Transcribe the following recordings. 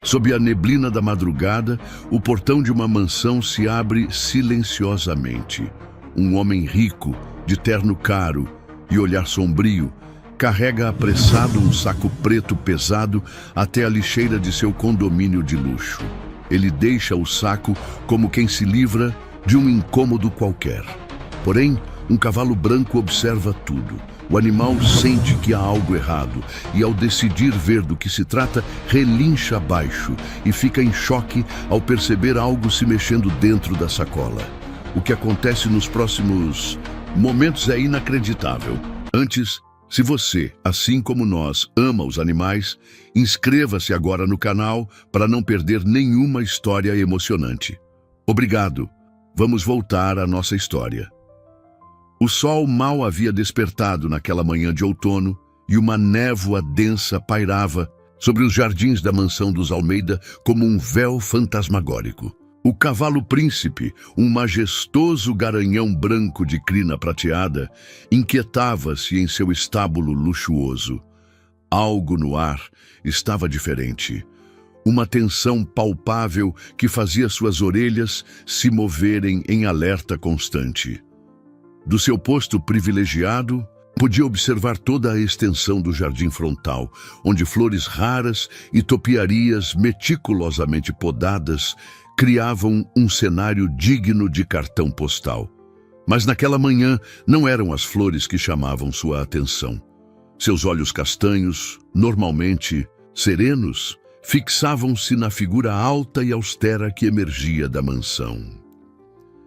Sob a neblina da madrugada, o portão de uma mansão se abre silenciosamente. Um homem rico, de terno caro e olhar sombrio, carrega apressado um saco preto pesado até a lixeira de seu condomínio de luxo. Ele deixa o saco como quem se livra de um incômodo qualquer. Porém, um cavalo branco observa tudo. O animal sente que há algo errado e, ao decidir ver do que se trata, relincha abaixo e fica em choque ao perceber algo se mexendo dentro da sacola. O que acontece nos próximos momentos é inacreditável. Antes, se você, assim como nós, ama os animais, inscreva-se agora no canal para não perder nenhuma história emocionante. Obrigado. Vamos voltar à nossa história. O sol mal havia despertado naquela manhã de outono e uma névoa densa pairava sobre os jardins da mansão dos Almeida como um véu fantasmagórico. O cavalo príncipe, um majestoso garanhão branco de crina prateada, inquietava-se em seu estábulo luxuoso. Algo no ar estava diferente. Uma tensão palpável que fazia suas orelhas se moverem em alerta constante. Do seu posto privilegiado, podia observar toda a extensão do jardim frontal, onde flores raras e topiarias meticulosamente podadas criavam um cenário digno de cartão postal. Mas naquela manhã não eram as flores que chamavam sua atenção. Seus olhos castanhos, normalmente serenos, fixavam-se na figura alta e austera que emergia da mansão.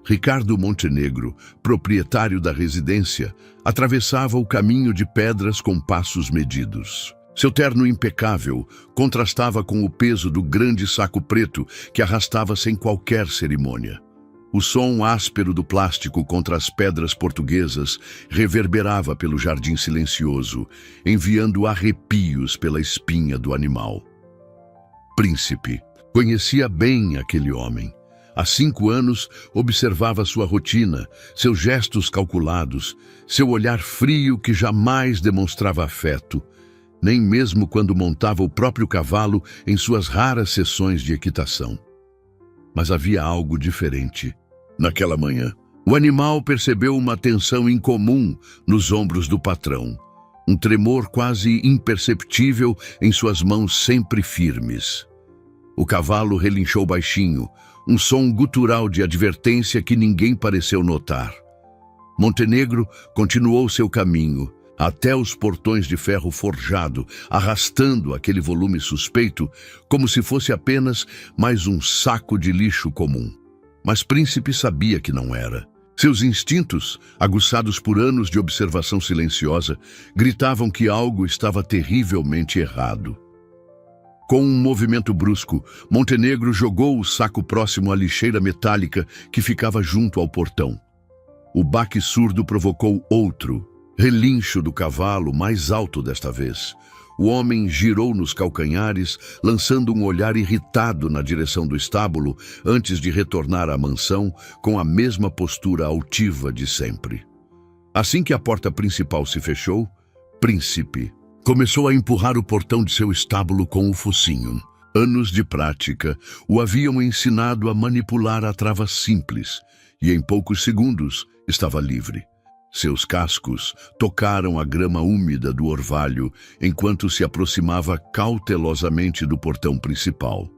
Ricardo Montenegro, proprietário da residência, atravessava o caminho de pedras com passos medidos. Seu terno impecável contrastava com o peso do grande saco preto que arrastava sem qualquer cerimônia. O som áspero do plástico contra as pedras portuguesas reverberava pelo jardim silencioso, enviando arrepios pela espinha do animal. Príncipe conhecia bem aquele homem. Há 5 anos, observava sua rotina, seus gestos calculados, seu olhar frio que jamais demonstrava afeto, nem mesmo quando montava o próprio cavalo em suas raras sessões de equitação. Mas havia algo diferente. Naquela manhã, o animal percebeu uma tensão incomum nos ombros do patrão, um tremor quase imperceptível em suas mãos sempre firmes. O cavalo relinchou baixinho, um som gutural de advertência que ninguém pareceu notar. Montenegro continuou seu caminho, até os portões de ferro forjado, arrastando aquele volume suspeito, como se fosse apenas mais um saco de lixo comum. Mas Príncipe sabia que não era. Seus instintos, aguçados por anos de observação silenciosa, gritavam que algo estava terrivelmente errado. Com um movimento brusco, Montenegro jogou o saco próximo à lixeira metálica que ficava junto ao portão. O baque surdo provocou outro relincho do cavalo, mais alto desta vez. O homem girou nos calcanhares, lançando um olhar irritado na direção do estábulo antes de retornar à mansão com a mesma postura altiva de sempre. Assim que a porta principal se fechou, Príncipe começou a empurrar o portão de seu estábulo com o focinho. Anos de prática o haviam ensinado a manipular a trava simples, e em poucos segundos estava livre. Seus cascos tocaram a grama úmida do orvalho enquanto se aproximava cautelosamente do portão principal.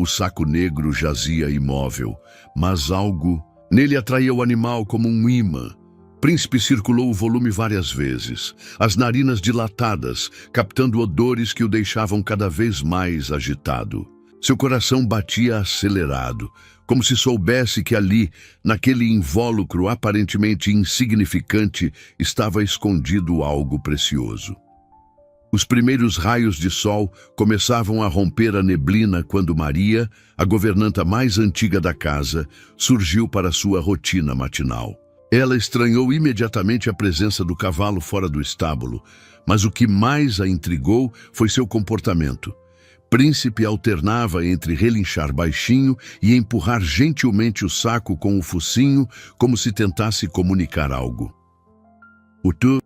O saco negro jazia imóvel, mas algo nele atraía o animal como um imã. Príncipe circulou o volume várias vezes, as narinas dilatadas, captando odores que o deixavam cada vez mais agitado. Seu coração batia acelerado, como se soubesse que ali, naquele invólucro aparentemente insignificante, estava escondido algo precioso. Os primeiros raios de sol começavam a romper a neblina quando Maria, a governanta mais antiga da casa, surgiu para sua rotina matinal. Ela estranhou imediatamente a presença do cavalo fora do estábulo, mas o que mais a intrigou foi seu comportamento. Príncipe alternava entre relinchar baixinho e empurrar gentilmente o saco com o focinho, como se tentasse comunicar algo.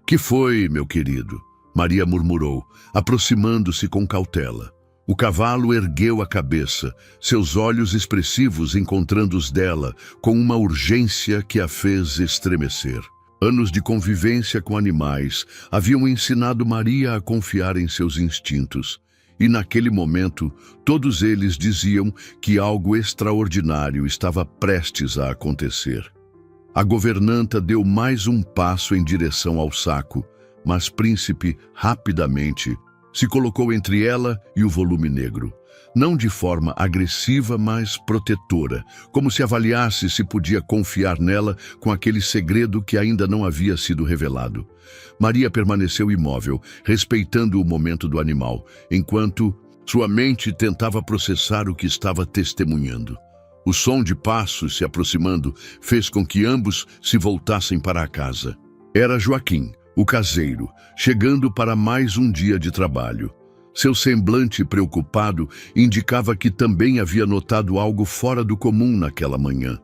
Que foi, meu querido? Maria murmurou, aproximando-se com cautela. O cavalo ergueu a cabeça, seus olhos expressivos encontrando os dela, com uma urgência que a fez estremecer. Anos de convivência com animais haviam ensinado Maria a confiar em seus instintos. E naquele momento, todos eles diziam que algo extraordinário estava prestes a acontecer. A governanta deu mais um passo em direção ao saco, mas Príncipe, rapidamente, se colocou entre ela e o volume negro. Não de forma agressiva, mas protetora, como se avaliasse se podia confiar nela com aquele segredo que ainda não havia sido revelado. Maria permaneceu imóvel, respeitando o momento do animal, enquanto sua mente tentava processar o que estava testemunhando. O som de passos se aproximando fez com que ambos se voltassem para a casa. Era Joaquim, o caseiro, chegando para mais um dia de trabalho. Seu semblante preocupado indicava que também havia notado algo fora do comum naquela manhã.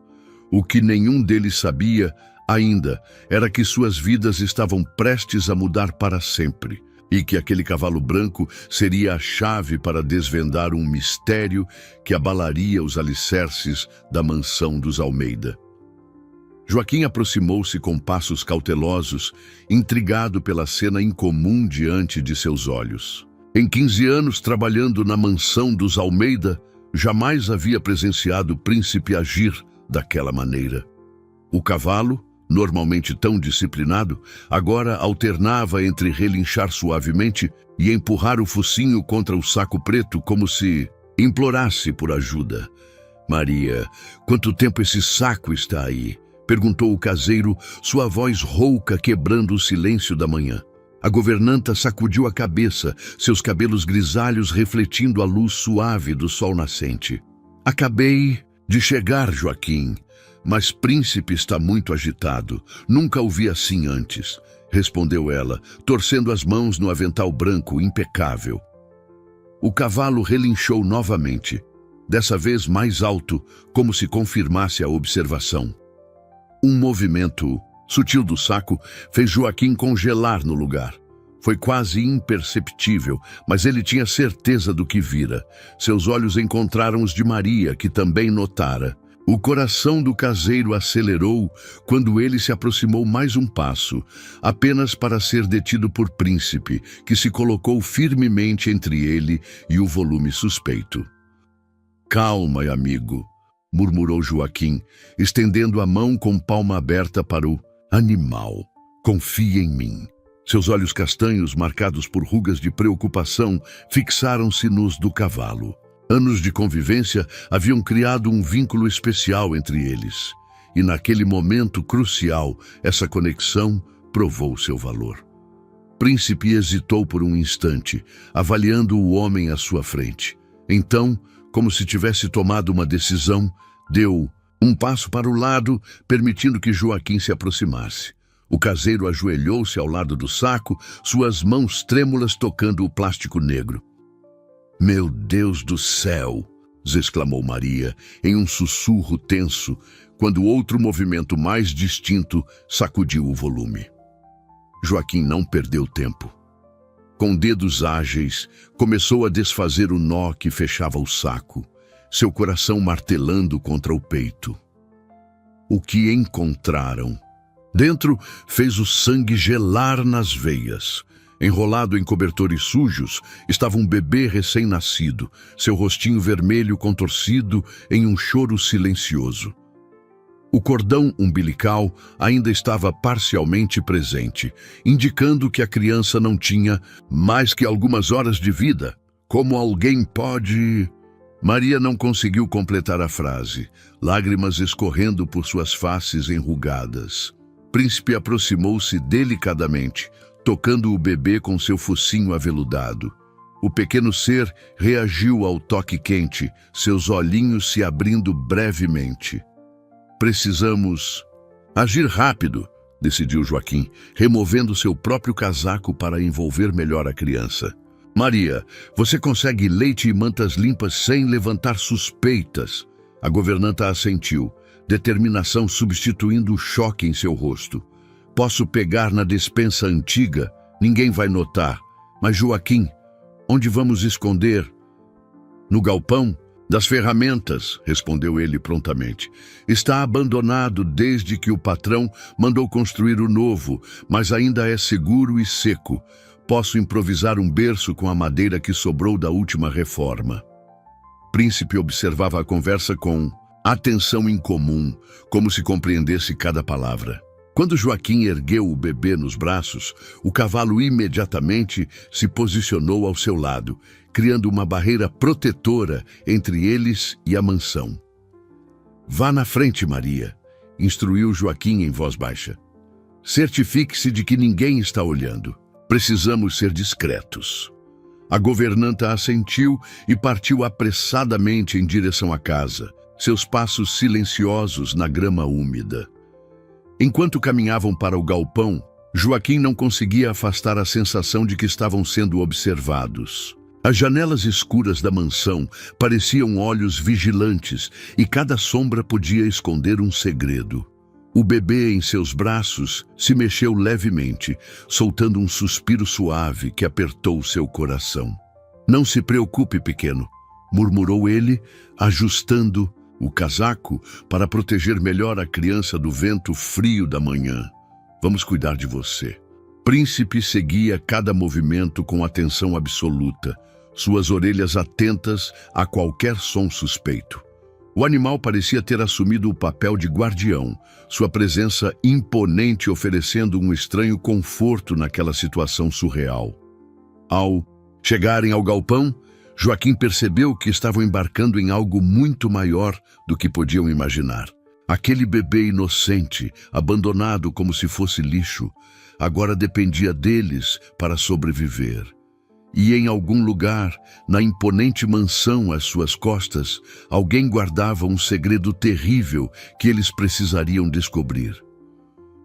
O que nenhum deles sabia ainda era que suas vidas estavam prestes a mudar para sempre e que aquele cavalo branco seria a chave para desvendar um mistério que abalaria os alicerces da mansão dos Almeida. Joaquim aproximou-se com passos cautelosos, intrigado pela cena incomum diante de seus olhos. Em 15 anos trabalhando na mansão dos Almeida, jamais havia presenciado o príncipe agir daquela maneira. O cavalo, normalmente tão disciplinado, agora alternava entre relinchar suavemente e empurrar o focinho contra o saco preto como se implorasse por ajuda. "Maria, quanto tempo esse saco está aí?" perguntou o caseiro, sua voz rouca quebrando o silêncio da manhã. A governanta sacudiu a cabeça, seus cabelos grisalhos refletindo a luz suave do sol nascente. "Acabei de chegar, Joaquim, mas Príncipe está muito agitado. Nunca o vi assim antes", respondeu ela, torcendo as mãos no avental branco impecável. O cavalo relinchou novamente, dessa vez mais alto, como se confirmasse a observação. Um movimento sutil do saco fez Joaquim congelar no lugar. Foi quase imperceptível, mas ele tinha certeza do que vira. Seus olhos encontraram os de Maria, que também notara. O coração do caseiro acelerou quando ele se aproximou mais um passo, apenas para ser detido por Príncipe, que se colocou firmemente entre ele e o volume suspeito. "Calma, amigo", murmurou Joaquim, estendendo a mão com palma aberta para o animal. "Confia em mim." Seus olhos castanhos, marcados por rugas de preocupação, fixaram-se nos do cavalo. Anos de convivência haviam criado um vínculo especial entre eles. E naquele momento crucial, essa conexão provou seu valor. Príncipe hesitou por um instante, avaliando o homem à sua frente. Então, como se tivesse tomado uma decisão, deu um passo para o lado, permitindo que Joaquim se aproximasse. O caseiro ajoelhou-se ao lado do saco, suas mãos trêmulas tocando o plástico negro. "Meu Deus do céu!" exclamou Maria, em um sussurro tenso, quando outro movimento mais distinto sacudiu o volume. Joaquim não perdeu tempo. Com dedos ágeis, começou a desfazer o nó que fechava o saco, seu coração martelando contra o peito. O que encontraram? Dentro, fez o sangue gelar nas veias. Enrolado em cobertores sujos, estava um bebê recém-nascido, seu rostinho vermelho contorcido em um choro silencioso. O cordão umbilical ainda estava parcialmente presente, indicando que a criança não tinha mais que algumas horas de vida. "Como alguém pode..." Maria não conseguiu completar a frase, lágrimas escorrendo por suas faces enrugadas. Príncipe aproximou-se delicadamente, tocando o bebê com seu focinho aveludado. O pequeno ser reagiu ao toque quente, seus olhinhos se abrindo brevemente. "Precisamos agir rápido", decidiu Joaquim, removendo seu próprio casaco para envolver melhor a criança. "Maria, você consegue leite e mantas limpas sem levantar suspeitas?" A governanta assentiu, determinação substituindo o choque em seu rosto. "Posso pegar na despensa antiga, ninguém vai notar. Mas Joaquim, onde vamos esconder?" No galpão das ferramentas, respondeu ele prontamente. Está abandonado desde que o patrão mandou construir o novo, mas ainda é seguro e seco. Posso improvisar um berço com a madeira que sobrou da última reforma. Príncipe observava a conversa com atenção incomum, como se compreendesse cada palavra. Quando Joaquim ergueu o bebê nos braços, o cavalo imediatamente se posicionou ao seu lado, criando uma barreira protetora entre eles e a mansão. Vá na frente, Maria, instruiu Joaquim em voz baixa. Certifique-se de que ninguém está olhando. Precisamos ser discretos. A governanta assentiu e partiu apressadamente em direção à casa, seus passos silenciosos na grama úmida. Enquanto caminhavam para o galpão, Joaquim não conseguia afastar a sensação de que estavam sendo observados. As janelas escuras da mansão pareciam olhos vigilantes e cada sombra podia esconder um segredo. O bebê em seus braços se mexeu levemente, soltando um suspiro suave que apertou seu coração. Não se preocupe, pequeno, murmurou ele, ajustando o casaco para proteger melhor a criança do vento frio da manhã. Vamos cuidar de você. Príncipe seguia cada movimento com atenção absoluta, suas orelhas atentas a qualquer som suspeito. O animal parecia ter assumido o papel de guardião, sua presença imponente oferecendo um estranho conforto naquela situação surreal. Ao chegarem ao galpão, Joaquim percebeu que estavam embarcando em algo muito maior do que podiam imaginar. Aquele bebê inocente, abandonado como se fosse lixo, agora dependia deles para sobreviver. E em algum lugar, na imponente mansão às suas costas, alguém guardava um segredo terrível que eles precisariam descobrir.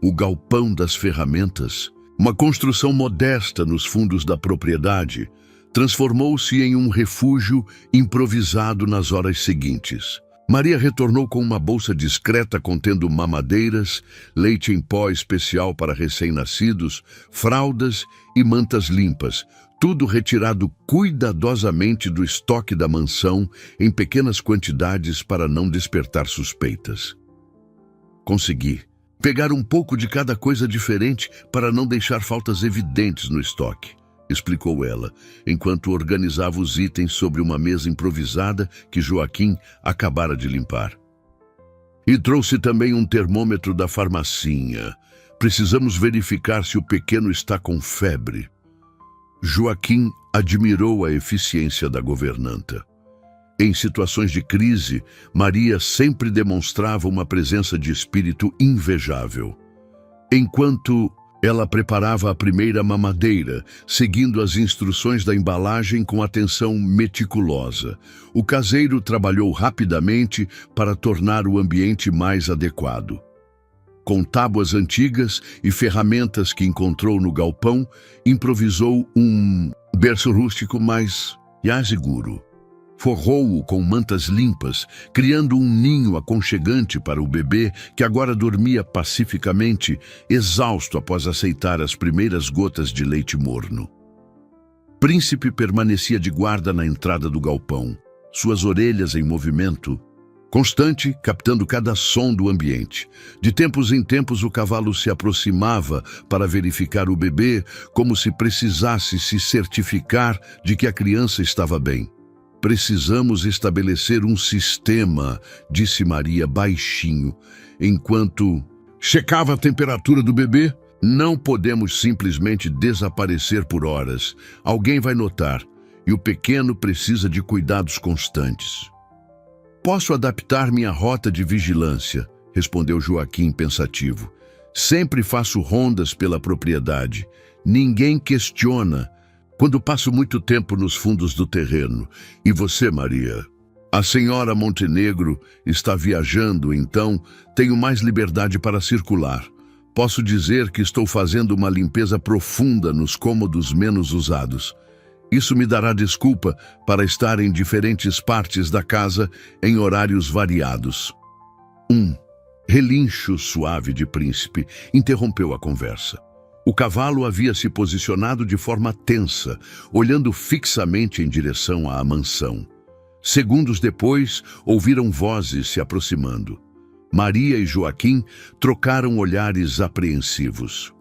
O galpão das ferramentas, uma construção modesta nos fundos da propriedade, transformou-se em um refúgio improvisado nas horas seguintes. Maria retornou com uma bolsa discreta contendo mamadeiras, leite em pó especial para recém-nascidos, fraldas e mantas limpas, tudo retirado cuidadosamente do estoque da mansão em pequenas quantidades para não despertar suspeitas. Consegui pegar um pouco de cada coisa diferente para não deixar faltas evidentes no estoque, explicou ela, enquanto organizava os itens sobre uma mesa improvisada que Joaquim acabara de limpar. E trouxe também um termômetro da farmacinha. Precisamos verificar se o pequeno está com febre. Joaquim admirou a eficiência da governanta. Em situações de crise, Maria sempre demonstrava uma presença de espírito invejável. Enquanto ela preparava a primeira mamadeira, seguindo as instruções da embalagem com atenção meticulosa. O caseiro trabalhou rapidamente para tornar o ambiente mais adequado. Com tábuas antigas e ferramentas que encontrou no galpão, improvisou um berço rústico mais seguro. Forrou-o com mantas limpas, criando um ninho aconchegante para o bebê que agora dormia pacificamente, exausto após aceitar as primeiras gotas de leite morno. Príncipe permanecia de guarda na entrada do galpão, suas orelhas em movimento constante, captando cada som do ambiente. De tempos em tempos o cavalo se aproximava para verificar o bebê, como se precisasse se certificar de que a criança estava bem. Precisamos estabelecer um sistema, disse Maria baixinho, enquanto checava a temperatura do bebê. Não podemos simplesmente desaparecer por horas. Alguém vai notar, e o pequeno precisa de cuidados constantes. Posso adaptar minha rota de vigilância, respondeu Joaquim pensativo. Sempre faço rondas pela propriedade. Ninguém questiona quando passo muito tempo nos fundos do terreno. E você, Maria? A senhora Montenegro está viajando, então tenho mais liberdade para circular. Posso dizer que estou fazendo uma limpeza profunda nos cômodos menos usados. Isso me dará desculpa para estar em diferentes partes da casa em horários variados. Um relincho suave de Príncipe interrompeu a conversa. O cavalo havia se posicionado de forma tensa, olhando fixamente em direção à mansão. Segundos depois, ouviram vozes se aproximando. Maria e Joaquim trocaram olhares apreensivos.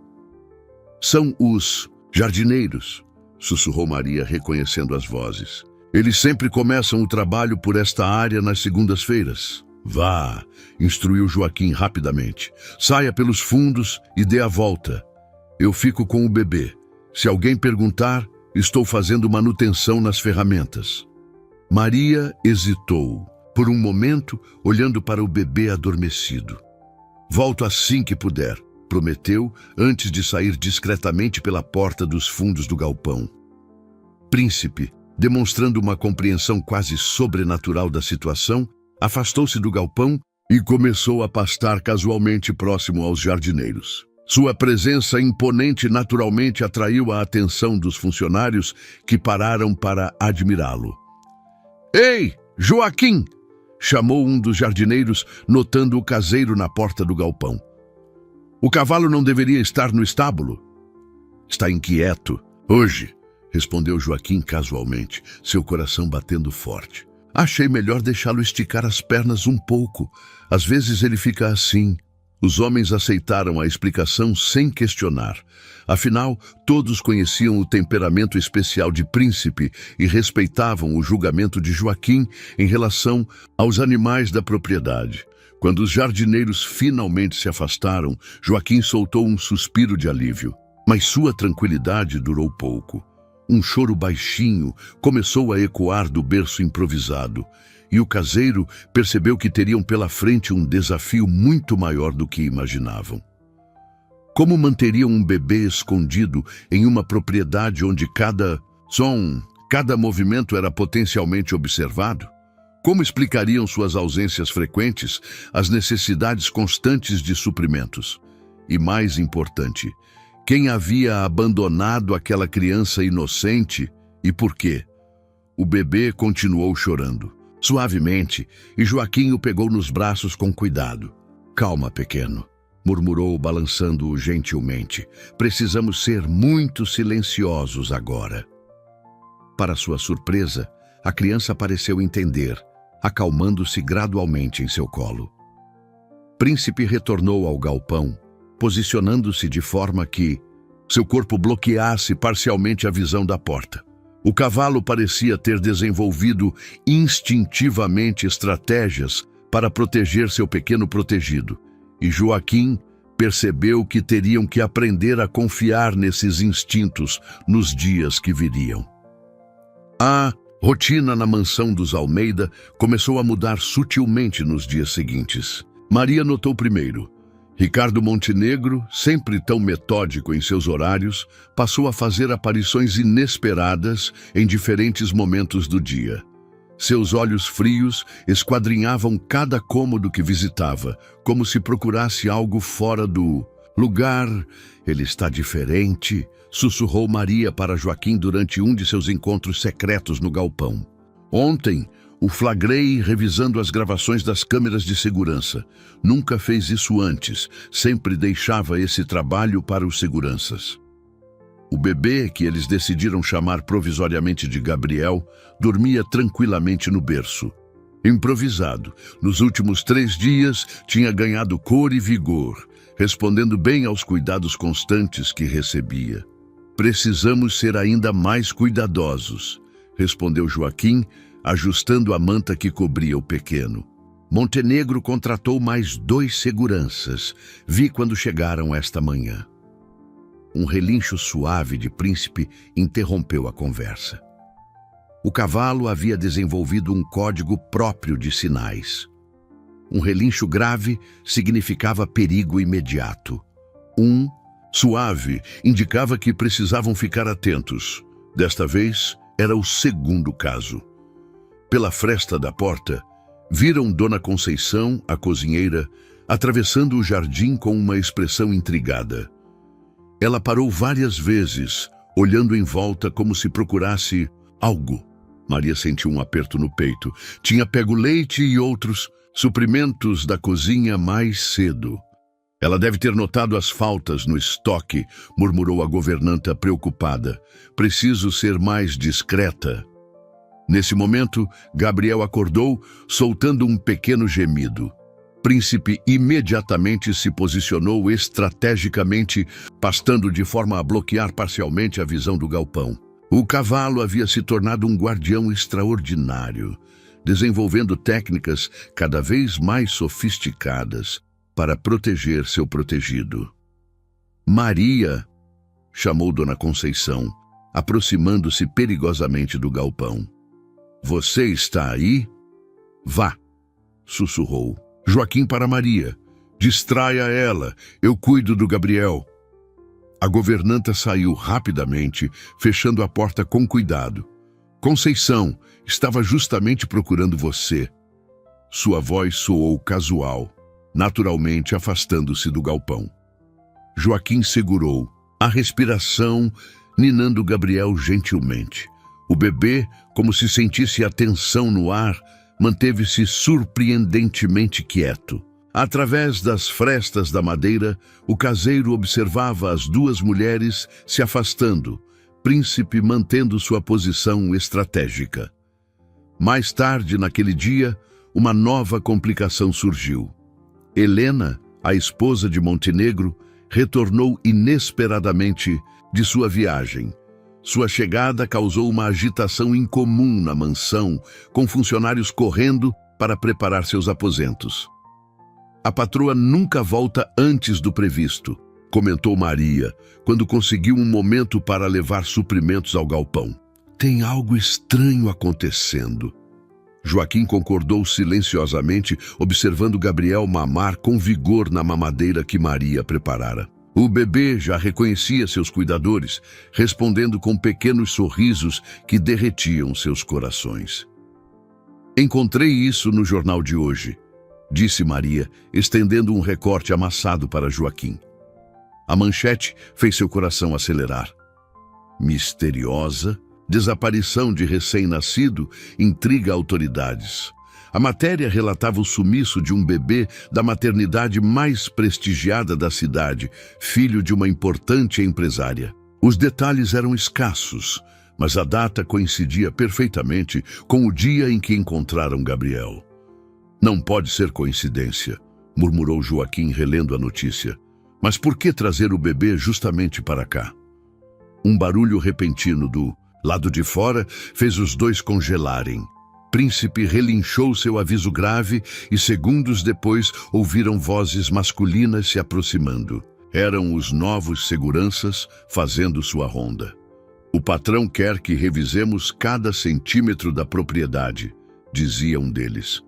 São os jardineiros, sussurrou Maria, reconhecendo as vozes. Eles sempre começam o trabalho por esta área nas segundas-feiras. Vá, instruiu Joaquim rapidamente. Saia pelos fundos e dê a volta. Eu fico com o bebê. Se alguém perguntar, estou fazendo manutenção nas ferramentas. Maria hesitou, por um momento, olhando para o bebê adormecido. Volto assim que puder, prometeu, antes de sair discretamente pela porta dos fundos do galpão. Príncipe, demonstrando uma compreensão quase sobrenatural da situação, afastou-se do galpão e começou a pastar casualmente próximo aos jardineiros. Sua presença imponente naturalmente atraiu a atenção dos funcionários, que pararam para admirá-lo. Ei, Joaquim! Chamou um dos jardineiros, notando o caseiro na porta do galpão. O cavalo não deveria estar no estábulo? Está inquieto. Hoje, respondeu Joaquim casualmente, seu coração batendo forte. Achei melhor deixá-lo esticar as pernas um pouco. Às vezes ele fica assim. Os homens aceitaram a explicação sem questionar. Afinal, todos conheciam o temperamento especial de Príncipe e respeitavam o julgamento de Joaquim em relação aos animais da propriedade. Quando os jardineiros finalmente se afastaram, Joaquim soltou um suspiro de alívio. Mas sua tranquilidade durou pouco. Um choro baixinho começou a ecoar do berço improvisado, e o caseiro percebeu que teriam pela frente um desafio muito maior do que imaginavam. Como manteriam um bebê escondido em uma propriedade onde cada som, cada movimento era potencialmente observado? Como explicariam suas ausências frequentes, as necessidades constantes de suprimentos? E mais importante, quem havia abandonado aquela criança inocente e por quê? O bebê continuou chorando, suavemente, e Joaquim o pegou nos braços com cuidado. Calma, pequeno, murmurou, balançando-o gentilmente. Precisamos ser muito silenciosos agora. Para sua surpresa, a criança pareceu entender, acalmando-se gradualmente em seu colo. Príncipe retornou ao galpão, posicionando-se de forma que seu corpo bloqueasse parcialmente a visão da porta. O cavalo parecia ter desenvolvido instintivamente estratégias para proteger seu pequeno protegido, e Joaquim percebeu que teriam que aprender a confiar nesses instintos nos dias que viriam. A rotina na mansão dos Almeida começou a mudar sutilmente nos dias seguintes. Maria notou primeiro. Ricardo Montenegro, sempre tão metódico em seus horários, passou a fazer aparições inesperadas em diferentes momentos do dia. Seus olhos frios esquadrinhavam cada cômodo que visitava, como se procurasse algo fora do lugar. Ele está diferente, sussurrou Maria para Joaquim durante um de seus encontros secretos no galpão. Ontem, o flagrei revisando as gravações das câmeras de segurança. Nunca fez isso antes, sempre deixava esse trabalho para os seguranças. O bebê, que eles decidiram chamar provisoriamente de Gabriel, dormia tranquilamente no berço. Improvisado, nos últimos 3 dias tinha ganhado cor e vigor, respondendo bem aos cuidados constantes que recebia. Precisamos ser ainda mais cuidadosos, respondeu Joaquim, ajustando a manta que cobria o pequeno. Montenegro contratou mais 2 seguranças. Vi quando chegaram esta manhã. Um relincho suave de Príncipe interrompeu a conversa. O cavalo havia desenvolvido um código próprio de sinais. Um relincho grave significava perigo imediato. Um suave indicava que precisavam ficar atentos. Desta vez, era o segundo caso. Pela fresta da porta, viram Dona Conceição, a cozinheira, atravessando o jardim com uma expressão intrigada. Ela parou várias vezes, olhando em volta como se procurasse algo. Maria sentiu um aperto no peito. Tinha pego leite e outros suprimentos da cozinha mais cedo. Ela deve ter notado as faltas no estoque, murmurou a governanta preocupada. Preciso ser mais discreta. Nesse momento, Gabriel acordou, soltando um pequeno gemido. Príncipe imediatamente se posicionou estrategicamente, pastando de forma a bloquear parcialmente a visão do galpão. O cavalo havia se tornado um guardião extraordinário, desenvolvendo técnicas cada vez mais sofisticadas para proteger seu protegido. Maria, chamou Dona Conceição, aproximando-se perigosamente do galpão. Você está aí? Vá, sussurrou. Joaquim para Maria. Distraia ela, eu cuido do Gabriel. A governanta saiu rapidamente, fechando a porta com cuidado. Conceição, estava justamente procurando você. Sua voz soou casual, naturalmente afastando-se do galpão. Joaquim segurou a respiração, ninando Gabriel gentilmente. O bebê, como se sentisse a tensão no ar, manteve-se surpreendentemente quieto. Através das frestas da madeira, o caseiro observava as duas mulheres se afastando, Príncipe mantendo sua posição estratégica. Mais tarde, naquele dia, uma nova complicação surgiu. Helena, a esposa de Montenegro, retornou inesperadamente de sua viagem. Sua chegada causou uma agitação incomum na mansão, com funcionários correndo para preparar seus aposentos. A patroa nunca volta antes do previsto, comentou Maria, quando conseguiu um momento para levar suprimentos ao galpão. Tem algo estranho acontecendo. Joaquim concordou silenciosamente, observando Gabriel mamar com vigor na mamadeira que Maria preparara. O bebê já reconhecia seus cuidadores, respondendo com pequenos sorrisos que derretiam seus corações. Encontrei isso no jornal de hoje, disse Maria, estendendo um recorte amassado para Joaquim. A manchete fez seu coração acelerar. Misteriosa desaparição de recém-nascido intriga autoridades. A matéria relatava o sumiço de um bebê da maternidade mais prestigiada da cidade, filho de uma importante empresária. Os detalhes eram escassos, mas a data coincidia perfeitamente com o dia em que encontraram Gabriel. Não pode ser coincidência, murmurou Joaquim relendo a notícia. Mas por que trazer o bebê justamente para cá? Um barulho repentino do lado de fora fez os dois congelarem. Príncipe relinchou seu aviso grave e segundos depois ouviram vozes masculinas se aproximando. Eram os novos seguranças fazendo sua ronda. O patrão quer que revisemos cada centímetro da propriedade, dizia um deles.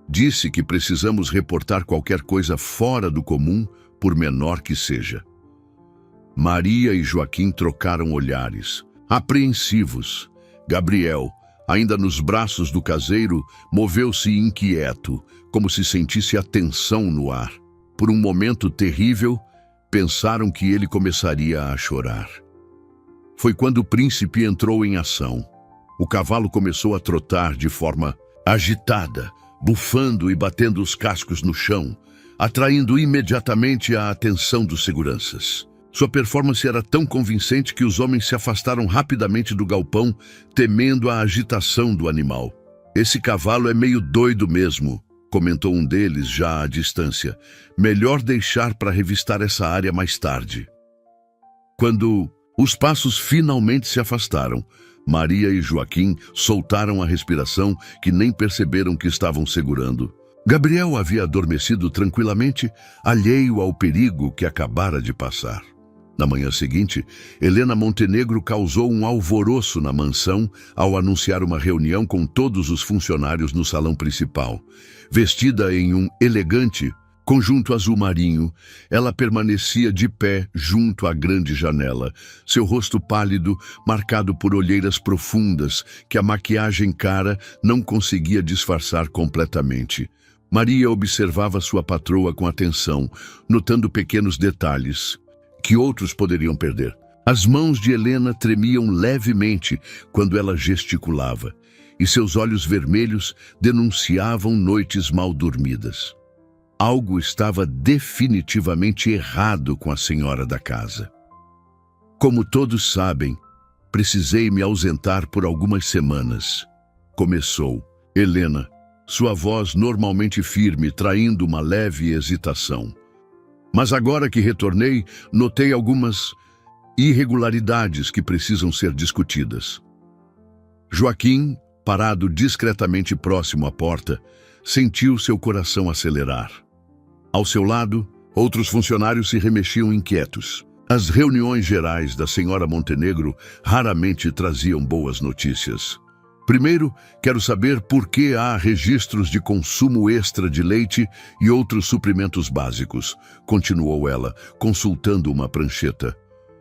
Disse que precisamos reportar qualquer coisa fora do comum, por menor que seja. Maria e Joaquim trocaram olhares, apreensivos. Gabriel, ainda nos braços do caseiro, moveu-se inquieto, como se sentisse a tensão no ar. Por um momento terrível, pensaram que ele começaria a chorar. Foi quando o príncipe entrou em ação. O cavalo começou a trotar de forma agitada, bufando e batendo os cascos no chão, atraindo imediatamente a atenção dos seguranças. Sua performance era tão convincente que os homens se afastaram rapidamente do galpão, temendo a agitação do animal. Esse cavalo é meio doido mesmo, comentou um deles já à distância. Melhor deixar para revistar essa área mais tarde. Quando os passos finalmente se afastaram, Maria e Joaquim soltaram a respiração que nem perceberam que estavam segurando. Gabriel havia adormecido tranquilamente, alheio ao perigo que acabara de passar. Na manhã seguinte, Helena Montenegro causou um alvoroço na mansão ao anunciar uma reunião com todos os funcionários no salão principal. Vestida em um elegante conjunto azul marinho, ela permanecia de pé junto à grande janela, seu rosto pálido, marcado por olheiras profundas que a maquiagem cara não conseguia disfarçar completamente. Maria observava sua patroa com atenção, notando pequenos detalhes que outros poderiam perder. As mãos de Helena tremiam levemente quando ela gesticulava, e seus olhos vermelhos denunciavam noites mal dormidas. Algo estava definitivamente errado com a senhora da casa. Como todos sabem, precisei me ausentar por algumas semanas, Começou. Helena, sua voz normalmente firme, traindo uma leve hesitação. Mas agora que retornei, notei algumas irregularidades que precisam ser discutidas. Joaquim, parado discretamente próximo à porta, sentiu seu coração acelerar. Ao seu lado, outros funcionários se remexiam inquietos. As reuniões gerais da senhora Montenegro raramente traziam boas notícias. Primeiro, quero saber por que há registros de consumo extra de leite e outros suprimentos básicos, continuou ela, consultando uma prancheta.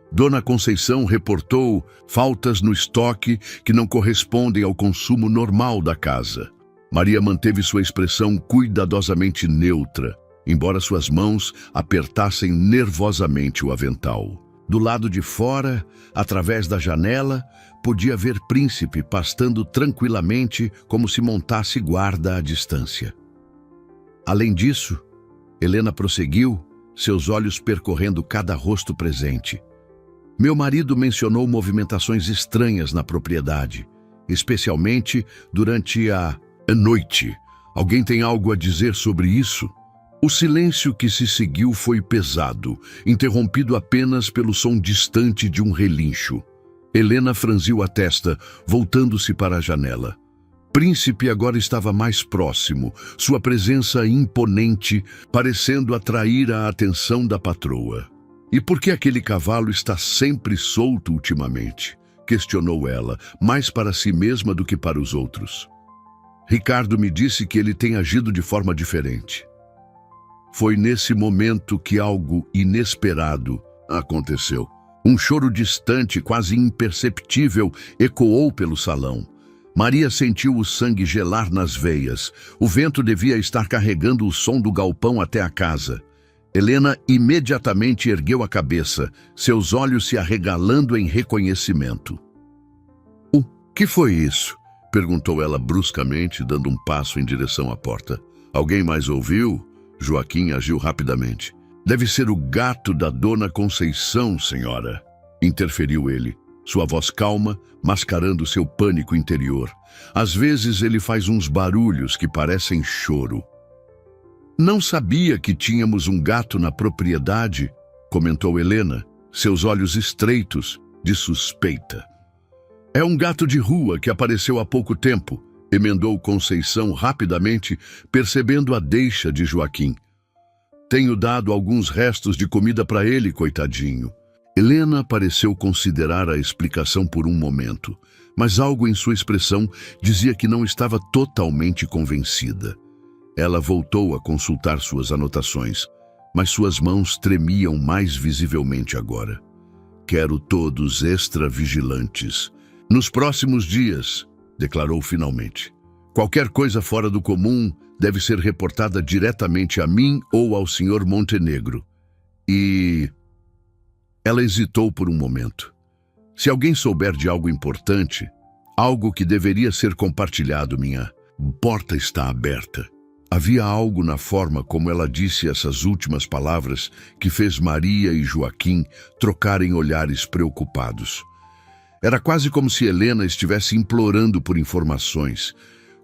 Dona Conceição reportou faltas no estoque que não correspondem ao consumo normal da casa. Maria manteve sua expressão cuidadosamente neutra, embora suas mãos apertassem nervosamente o avental. Do lado de fora, através da janela, podia ver Príncipe pastando tranquilamente como se montasse guarda à distância. Além disso, Helena prosseguiu, seus olhos percorrendo cada rosto presente. Meu marido mencionou movimentações estranhas na propriedade, especialmente durante a noite. Alguém tem algo a dizer sobre isso? O silêncio que se seguiu foi pesado, interrompido apenas pelo som distante de um relincho. Helena franziu a testa, voltando-se para a janela. Príncipe agora estava mais próximo, sua presença imponente, parecendo atrair a atenção da patroa. E por que aquele cavalo está sempre solto ultimamente? Questionou ela, mais para si mesma do que para os outros. Ricardo me disse que ele tem agido de forma diferente. Foi nesse momento que algo inesperado aconteceu. Um choro distante, quase imperceptível, ecoou pelo salão. Maria sentiu o sangue gelar nas veias. O vento devia estar carregando o som do galpão até a casa. Helena imediatamente ergueu a cabeça, seus olhos se arregalando em reconhecimento. "O que foi isso?" perguntou ela bruscamente, dando um passo em direção à porta. "Alguém mais ouviu?" Joaquim agiu rapidamente. "Deve ser o gato da Dona Conceição, senhora", interferiu ele, sua voz calma, mascarando seu pânico interior. "Às vezes ele faz uns barulhos que parecem choro." "Não sabia que tínhamos um gato na propriedade", comentou Helena, seus olhos estreitos, de suspeita. "É um gato de rua que apareceu há pouco tempo", emendou Conceição rapidamente, percebendo a deixa de Joaquim. "Tenho dado alguns restos de comida para ele, coitadinho." Helena pareceu considerar a explicação por um momento, mas algo em sua expressão dizia que não estava totalmente convencida. Ela voltou a consultar suas anotações, mas suas mãos tremiam mais visivelmente agora. "Quero todos extra vigilantes. Nos próximos dias", declarou finalmente. "Qualquer coisa fora do comum deve ser reportada diretamente a mim ou ao Sr. Montenegro. E..." Ela hesitou por um momento. "Se alguém souber de algo importante, algo que deveria ser compartilhado, minha porta está aberta." Havia algo na forma como ela disse essas últimas palavras que fez Maria e Joaquim trocarem olhares preocupados. Era quase como se Helena estivesse implorando por informações,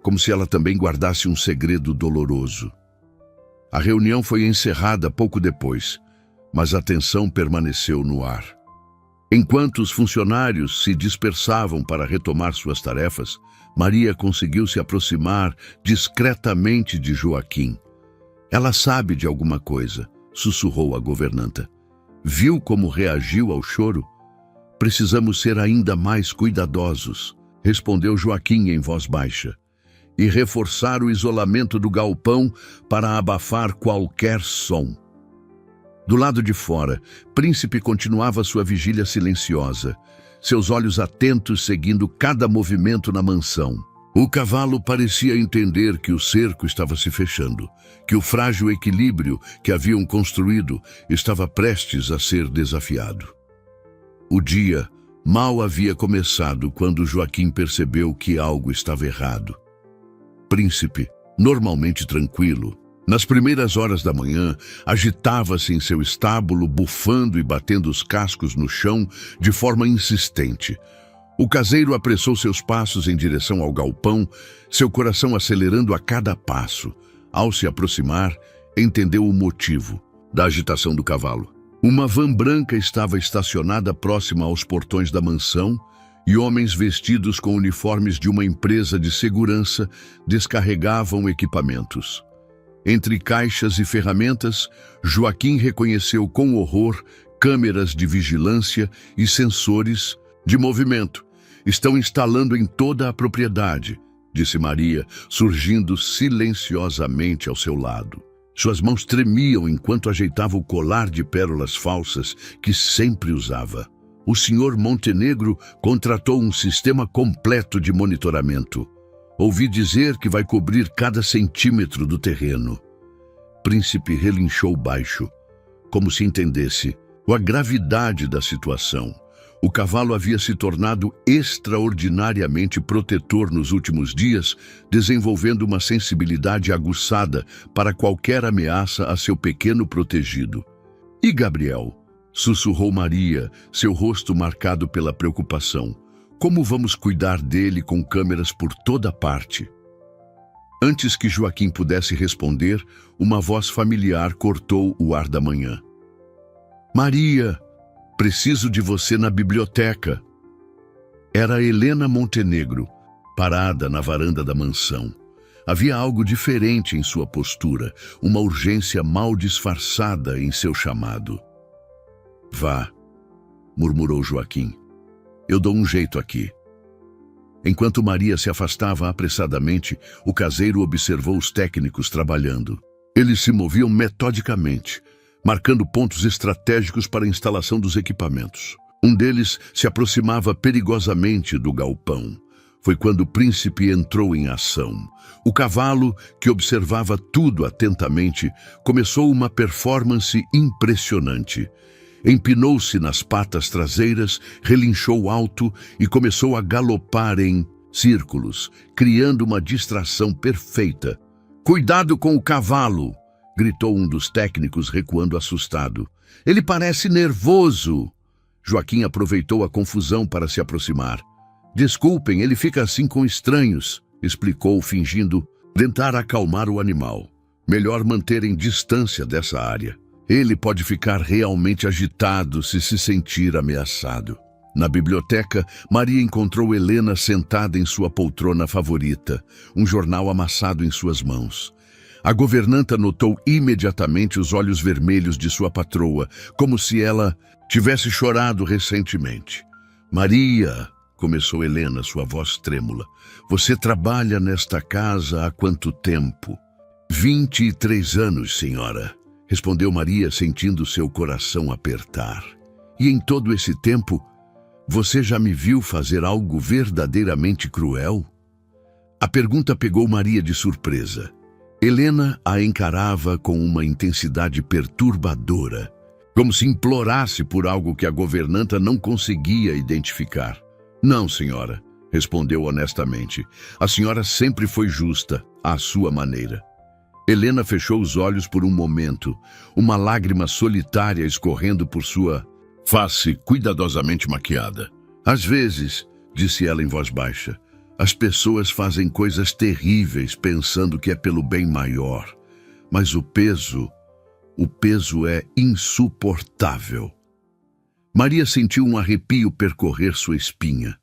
como se ela também guardasse um segredo doloroso. A reunião foi encerrada pouco depois, mas a tensão permaneceu no ar. Enquanto os funcionários se dispersavam para retomar suas tarefas, Maria conseguiu se aproximar discretamente de Joaquim. "Ela sabe de alguma coisa", sussurrou a governanta. "Viu como reagiu ao choro? Precisamos ser ainda mais cuidadosos", respondeu Joaquim em voz baixa, "e reforçar o isolamento do galpão para abafar qualquer som." Do lado de fora, Príncipe continuava sua vigília silenciosa, seus olhos atentos seguindo cada movimento na mansão. O cavalo parecia entender que o cerco estava se fechando, que o frágil equilíbrio que haviam construído estava prestes a ser desafiado. O dia mal havia começado quando Joaquim percebeu que algo estava errado. Príncipe, normalmente tranquilo, nas primeiras horas da manhã, agitava-se em seu estábulo, bufando e batendo os cascos no chão de forma insistente. O caseiro apressou seus passos em direção ao galpão, seu coração acelerando a cada passo. Ao se aproximar, entendeu o motivo da agitação do cavalo. Uma van branca estava estacionada próxima aos portões da mansão e homens vestidos com uniformes de uma empresa de segurança descarregavam equipamentos. Entre caixas e ferramentas, Joaquim reconheceu com horror câmeras de vigilância e sensores de movimento. Estão instalando em toda a propriedade, disse Maria, surgindo silenciosamente ao seu lado. Suas mãos tremiam enquanto ajeitava o colar de pérolas falsas que sempre usava. O Sr. Montenegro contratou um sistema completo de monitoramento. Ouvi dizer que vai cobrir cada centímetro do terreno. Príncipe relinchou baixo, como se entendesse a gravidade da situação. O cavalo havia se tornado extraordinariamente protetor nos últimos dias, desenvolvendo uma sensibilidade aguçada para qualquer ameaça a seu pequeno protegido. E Gabriel? Sussurrou Maria, seu rosto marcado pela preocupação. Como vamos cuidar dele com câmeras por toda parte? Antes que Joaquim pudesse responder, uma voz familiar cortou o ar da manhã. Maria! Preciso de você na biblioteca. Era Helena Montenegro, parada na varanda da mansão. Havia algo diferente em sua postura, uma urgência mal disfarçada em seu chamado. Vá, murmurou Joaquim. Eu dou um jeito aqui. Enquanto Maria se afastava apressadamente, o caseiro observou os técnicos trabalhando. Eles se moviam metodicamente, marcando pontos estratégicos para a instalação dos equipamentos. Um deles se aproximava perigosamente do galpão. Foi quando o príncipe entrou em ação. O cavalo, que observava tudo atentamente, começou uma performance impressionante. Empinou-se nas patas traseiras, relinchou alto e começou a galopar em círculos, criando uma distração perfeita. "Cuidado com o cavalo!" gritou um dos técnicos, recuando assustado. "Ele parece nervoso." Joaquim aproveitou a confusão para se aproximar. "Desculpem, ele fica assim com estranhos", explicou, fingindo tentar acalmar o animal. "Melhor manterem distância dessa área. Ele pode ficar realmente agitado se sentir ameaçado." Na biblioteca, Maria encontrou Helena sentada em sua poltrona favorita, um jornal amassado em suas mãos. A governanta notou imediatamente os olhos vermelhos de sua patroa, como se ela tivesse chorado recentemente. "Maria", começou Helena, sua voz trêmula, "você trabalha nesta casa há quanto tempo?" 23 anos, senhora", respondeu Maria, sentindo seu coração apertar. "E em todo esse tempo, você já me viu fazer algo verdadeiramente cruel?" A pergunta pegou Maria de surpresa. Helena a encarava com uma intensidade perturbadora, como se implorasse por algo que a governanta não conseguia identificar. "Não, senhora", respondeu honestamente. "A senhora sempre foi justa, à sua maneira." Helena fechou os olhos por um momento, uma lágrima solitária escorrendo por sua face cuidadosamente maquiada. "Às vezes", disse ela em voz baixa, "as pessoas fazem coisas terríveis pensando que é pelo bem maior, mas o peso é insuportável." Maria sentiu um arrepio percorrer sua espinha.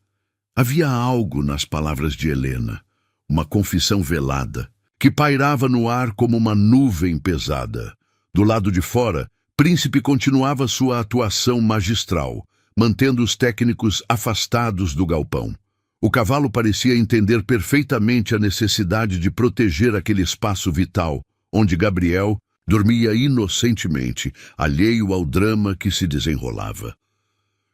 Havia algo nas palavras de Helena, uma confissão velada, que pairava no ar como uma nuvem pesada. Do lado de fora, Príncipe continuava sua atuação magistral, mantendo os técnicos afastados do galpão. O cavalo parecia entender perfeitamente a necessidade de proteger aquele espaço vital, onde Gabriel dormia inocentemente, alheio ao drama que se desenrolava.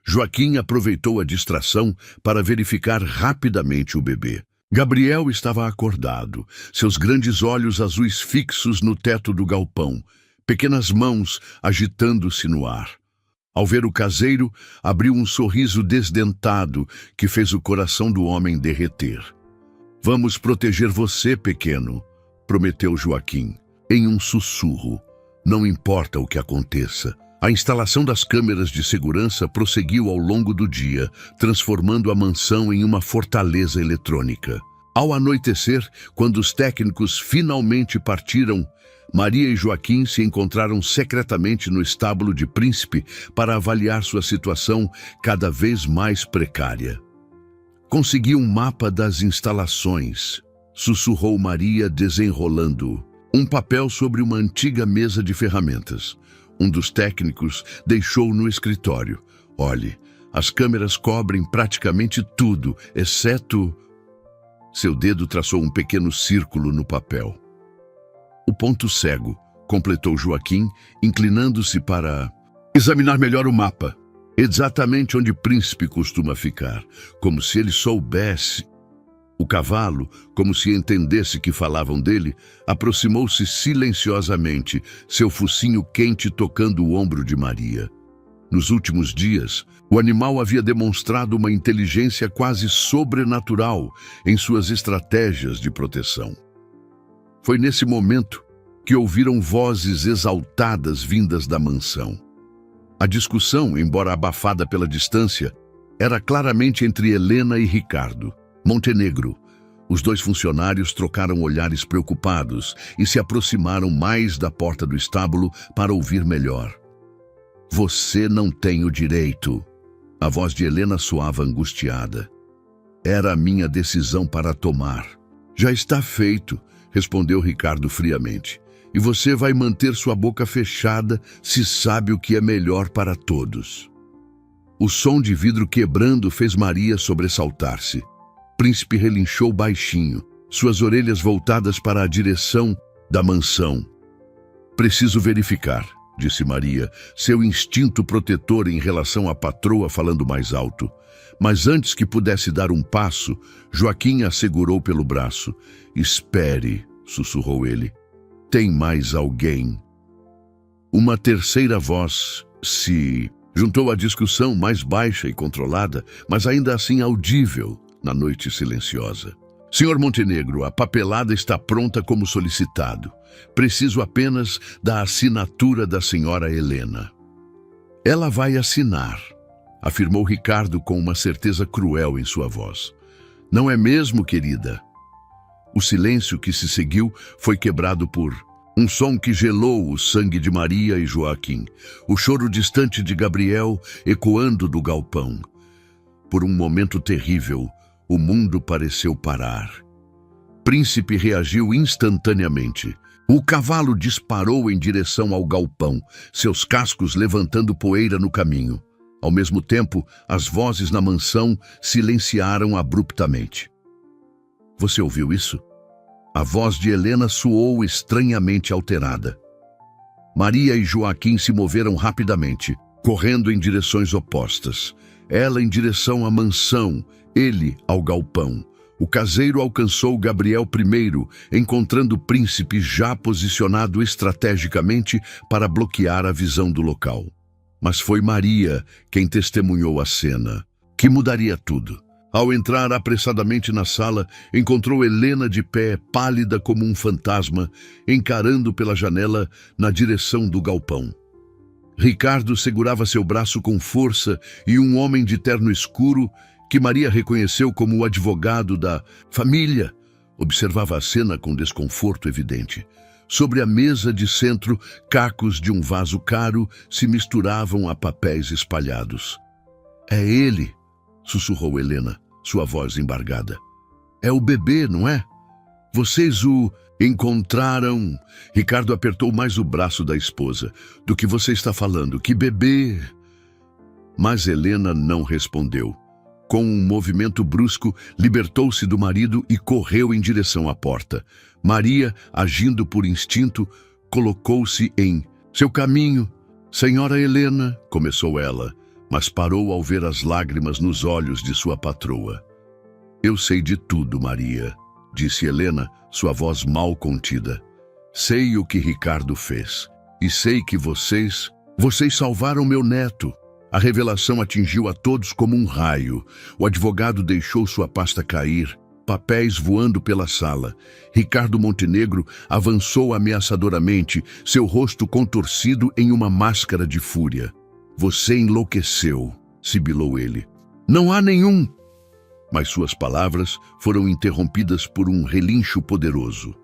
Joaquim aproveitou a distração para verificar rapidamente o bebê. Gabriel estava acordado, seus grandes olhos azuis fixos no teto do galpão, pequenas mãos agitando-se no ar. Ao ver o caseiro, abriu um sorriso desdentado que fez o coração do homem derreter. "Vamos proteger você, pequeno", prometeu Joaquim, em um sussurro. "Não importa o que aconteça, A instalação das câmeras de segurança prosseguiu ao longo do dia, transformando a mansão em uma fortaleza eletrônica. Ao anoitecer, quando os técnicos finalmente partiram, Maria e Joaquim se encontraram secretamente no estábulo de Príncipe para avaliar sua situação cada vez mais precária. "Consegui um mapa das instalações", sussurrou Maria, desenrolando um papel sobre uma antiga mesa de ferramentas. Um dos técnicos deixou no escritório. "Olhe, as câmeras cobrem praticamente tudo, exceto..." Seu dedo traçou um pequeno círculo no papel. "O ponto cego", completou Joaquim, inclinando-se para examinar melhor o mapa. Exatamente onde Príncipe costuma ficar, como se ele soubesse. O cavalo, como se entendesse que falavam dele, aproximou-se silenciosamente, seu focinho quente tocando o ombro de Maria. Nos últimos dias, o animal havia demonstrado uma inteligência quase sobrenatural em suas estratégias de proteção. Foi nesse momento que ouviram vozes exaltadas vindas da mansão. A discussão, embora abafada pela distância, era claramente entre Helena e Ricardo. Montenegro. Os dois funcionários trocaram olhares preocupados e se aproximaram mais da porta do estábulo para ouvir melhor. "Você não tem o direito." A voz de Helena soava angustiada. "Era a minha decisão para tomar." "Já está feito", respondeu Ricardo friamente. "E você vai manter sua boca fechada se sabe o que é melhor para todos." O som de vidro quebrando fez Maria sobressaltar-se. Príncipe relinchou baixinho, suas orelhas voltadas para a direção da mansão. "Preciso verificar", disse Maria, seu instinto protetor em relação à patroa falando mais alto. Mas antes que pudesse dar um passo, Joaquim a segurou pelo braço. "Espere", sussurrou ele. "Tem mais alguém?" Uma terceira voz se juntou à discussão, mais baixa e controlada, mas ainda assim audível na noite silenciosa. "Senhor Montenegro, a papelada está pronta como solicitado. Preciso apenas da assinatura da senhora Helena." "Ela vai assinar", afirmou Ricardo com uma certeza cruel em sua voz. "Não é mesmo, querida?" O silêncio que se seguiu foi quebrado por um som que gelou o sangue de Maria e Joaquim, o choro distante de Gabriel ecoando do galpão. Por um momento terrível, o mundo pareceu parar. Príncipe reagiu instantaneamente. O cavalo disparou em direção ao galpão, seus cascos levantando poeira no caminho. Ao mesmo tempo, as vozes na mansão silenciaram abruptamente. "Você ouviu isso?" A voz de Helena soou estranhamente alterada. Maria e Joaquim se moveram rapidamente, correndo em direções opostas. Ela em direção à mansão, ele ao galpão. O caseiro alcançou Gabriel primeiro, encontrando o príncipe já posicionado estrategicamente para bloquear a visão do local. Mas foi Maria quem testemunhou a cena, que mudaria tudo. Ao entrar apressadamente na sala, encontrou Helena de pé, pálida como um fantasma, encarando pela janela na direção do galpão. Ricardo segurava seu braço com força e um homem de terno escuro, que Maria reconheceu como o advogado da família, observava a cena com desconforto evidente. Sobre a mesa de centro, cacos de um vaso caro se misturavam a papéis espalhados. "É ele", sussurrou Helena, sua voz embargada. "É o bebê, não é? Vocês o encontraram?" Ricardo apertou mais o braço da esposa. "Do que você está falando? Que bebê?" Mas Helena não respondeu. Com um movimento brusco, libertou-se do marido e correu em direção à porta. Maria, agindo por instinto, colocou-se em seu caminho. "Senhora Helena", começou ela, mas parou ao ver as lágrimas nos olhos de sua patroa. "Eu sei de tudo, Maria", disse Helena, sua voz mal contida. "Sei o que Ricardo fez. E sei que vocês salvaram meu neto." A revelação atingiu a todos como um raio. O advogado deixou sua pasta cair, papéis voando pela sala. Ricardo Montenegro avançou ameaçadoramente, seu rosto contorcido em uma máscara de fúria. Você enlouqueceu, sibilou ele. Não há nenhum... Mas suas palavras foram interrompidas por um relincho poderoso.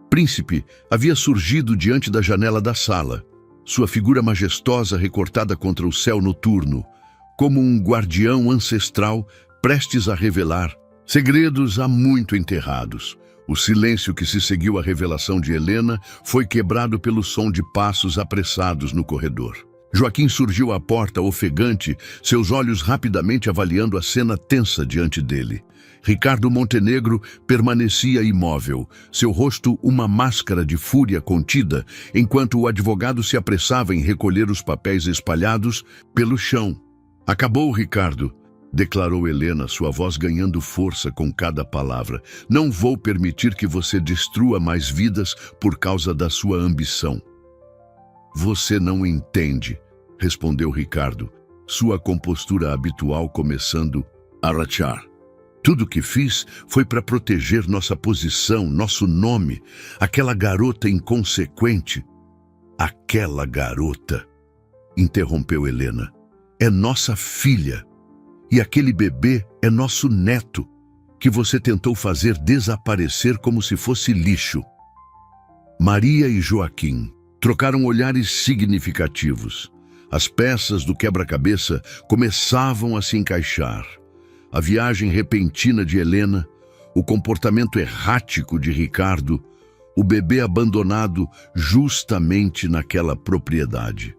Príncipe havia surgido diante da janela da sala, sua figura majestosa recortada contra o céu noturno, como um guardião ancestral prestes a revelar segredos há muito enterrados. O silêncio que se seguiu à revelação de Helena foi quebrado pelo som de passos apressados no corredor. Joaquim surgiu à porta, ofegante, seus olhos rapidamente avaliando a cena tensa diante dele. Ricardo Montenegro permanecia imóvel, seu rosto uma máscara de fúria contida, enquanto o advogado se apressava em recolher os papéis espalhados pelo chão. Acabou, Ricardo, declarou Helena, sua voz ganhando força com cada palavra. Não vou permitir que você destrua mais vidas por causa da sua ambição. Você não entende, respondeu Ricardo, sua compostura habitual começando a rachar. Tudo o que fiz foi para proteger nossa posição, nosso nome. Aquela garota inconsequente. Aquela garota, interrompeu Helena, é nossa filha. E aquele bebê é nosso neto, que você tentou fazer desaparecer como se fosse lixo. Maria e Joaquim trocaram olhares significativos. As peças do quebra-cabeça começavam a se encaixar. A viagem repentina de Helena, o comportamento errático de Ricardo, o bebê abandonado justamente naquela propriedade.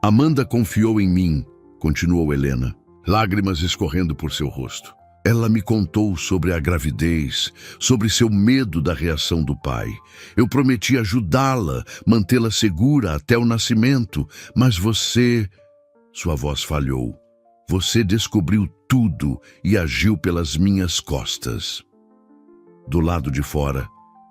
Amanda confiou em mim, continuou Helena, lágrimas escorrendo por seu rosto. Ela me contou sobre a gravidez, sobre seu medo da reação do pai. Eu prometi ajudá-la, mantê-la segura até o nascimento, mas você... Sua voz falhou. Você descobriu tudo e agiu pelas minhas costas. Do lado de fora,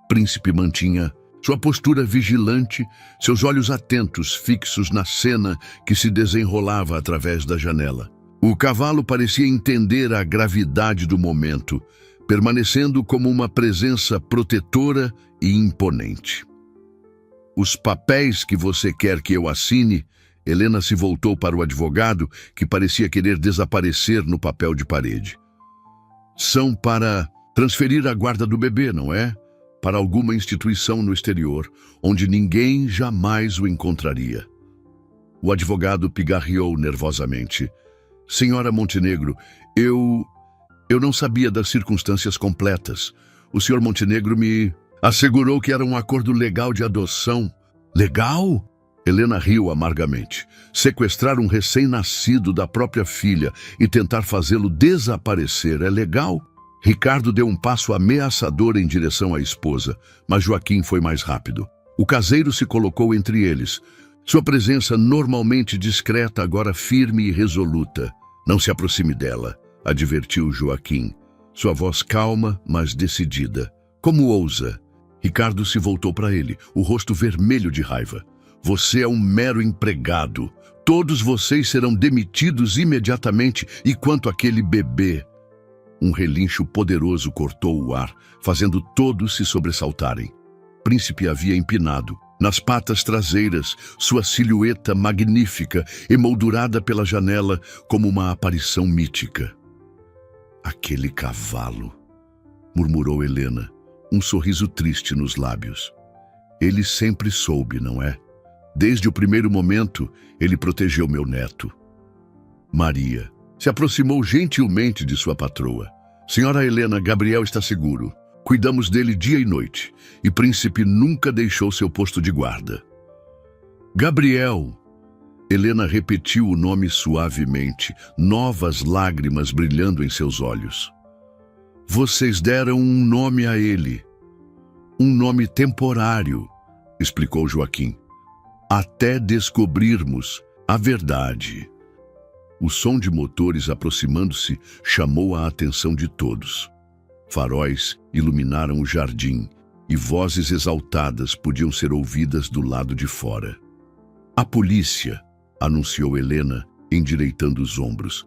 Príncipe mantinha sua postura vigilante, seus olhos atentos fixos na cena que se desenrolava através da janela. O cavalo parecia entender a gravidade do momento, permanecendo como uma presença protetora e imponente. Os papéis que você quer que eu assine... Helena se voltou para o advogado, que parecia querer desaparecer no papel de parede. São para transferir a guarda do bebê, não é? Para alguma instituição no exterior, onde ninguém jamais o encontraria. O advogado pigarreou nervosamente. Senhora Montenegro, eu não sabia das circunstâncias completas. O senhor Montenegro me assegurou que era um acordo legal de adoção. Legal? Helena riu amargamente. Sequestrar um recém-nascido da própria filha e tentar fazê-lo desaparecer é legal? Ricardo deu um passo ameaçador em direção à esposa, mas Joaquim foi mais rápido. O caseiro se colocou entre eles. Sua presença normalmente discreta, agora firme e resoluta. Não se aproxime dela, advertiu Joaquim. Sua voz calma, mas decidida. Como ousa? Ricardo se voltou para ele, o rosto vermelho de raiva. Você é um mero empregado. Todos vocês serão demitidos imediatamente. E quanto àquele bebê? Um relincho poderoso cortou o ar, fazendo todos se sobressaltarem. Príncipe havia empinado, nas patas traseiras, sua silhueta magnífica, emoldurada pela janela como uma aparição mítica. Aquele cavalo, murmurou Helena, um sorriso triste nos lábios. Ele sempre soube, não é? Desde o primeiro momento, ele protegeu meu neto. Maria se aproximou gentilmente de sua patroa. Senhora Helena, Gabriel está seguro. Cuidamos dele dia e noite, e Príncipe nunca deixou seu posto de guarda. Gabriel! Helena repetiu o nome suavemente, novas lágrimas brilhando em seus olhos. Vocês deram um nome a ele. Um nome temporário, explicou Joaquim. Até descobrirmos a verdade. O som de motores aproximando-se chamou a atenção de todos. Faróis iluminaram o jardim e vozes exaltadas podiam ser ouvidas do lado de fora. A polícia, anunciou Helena, endireitando os ombros.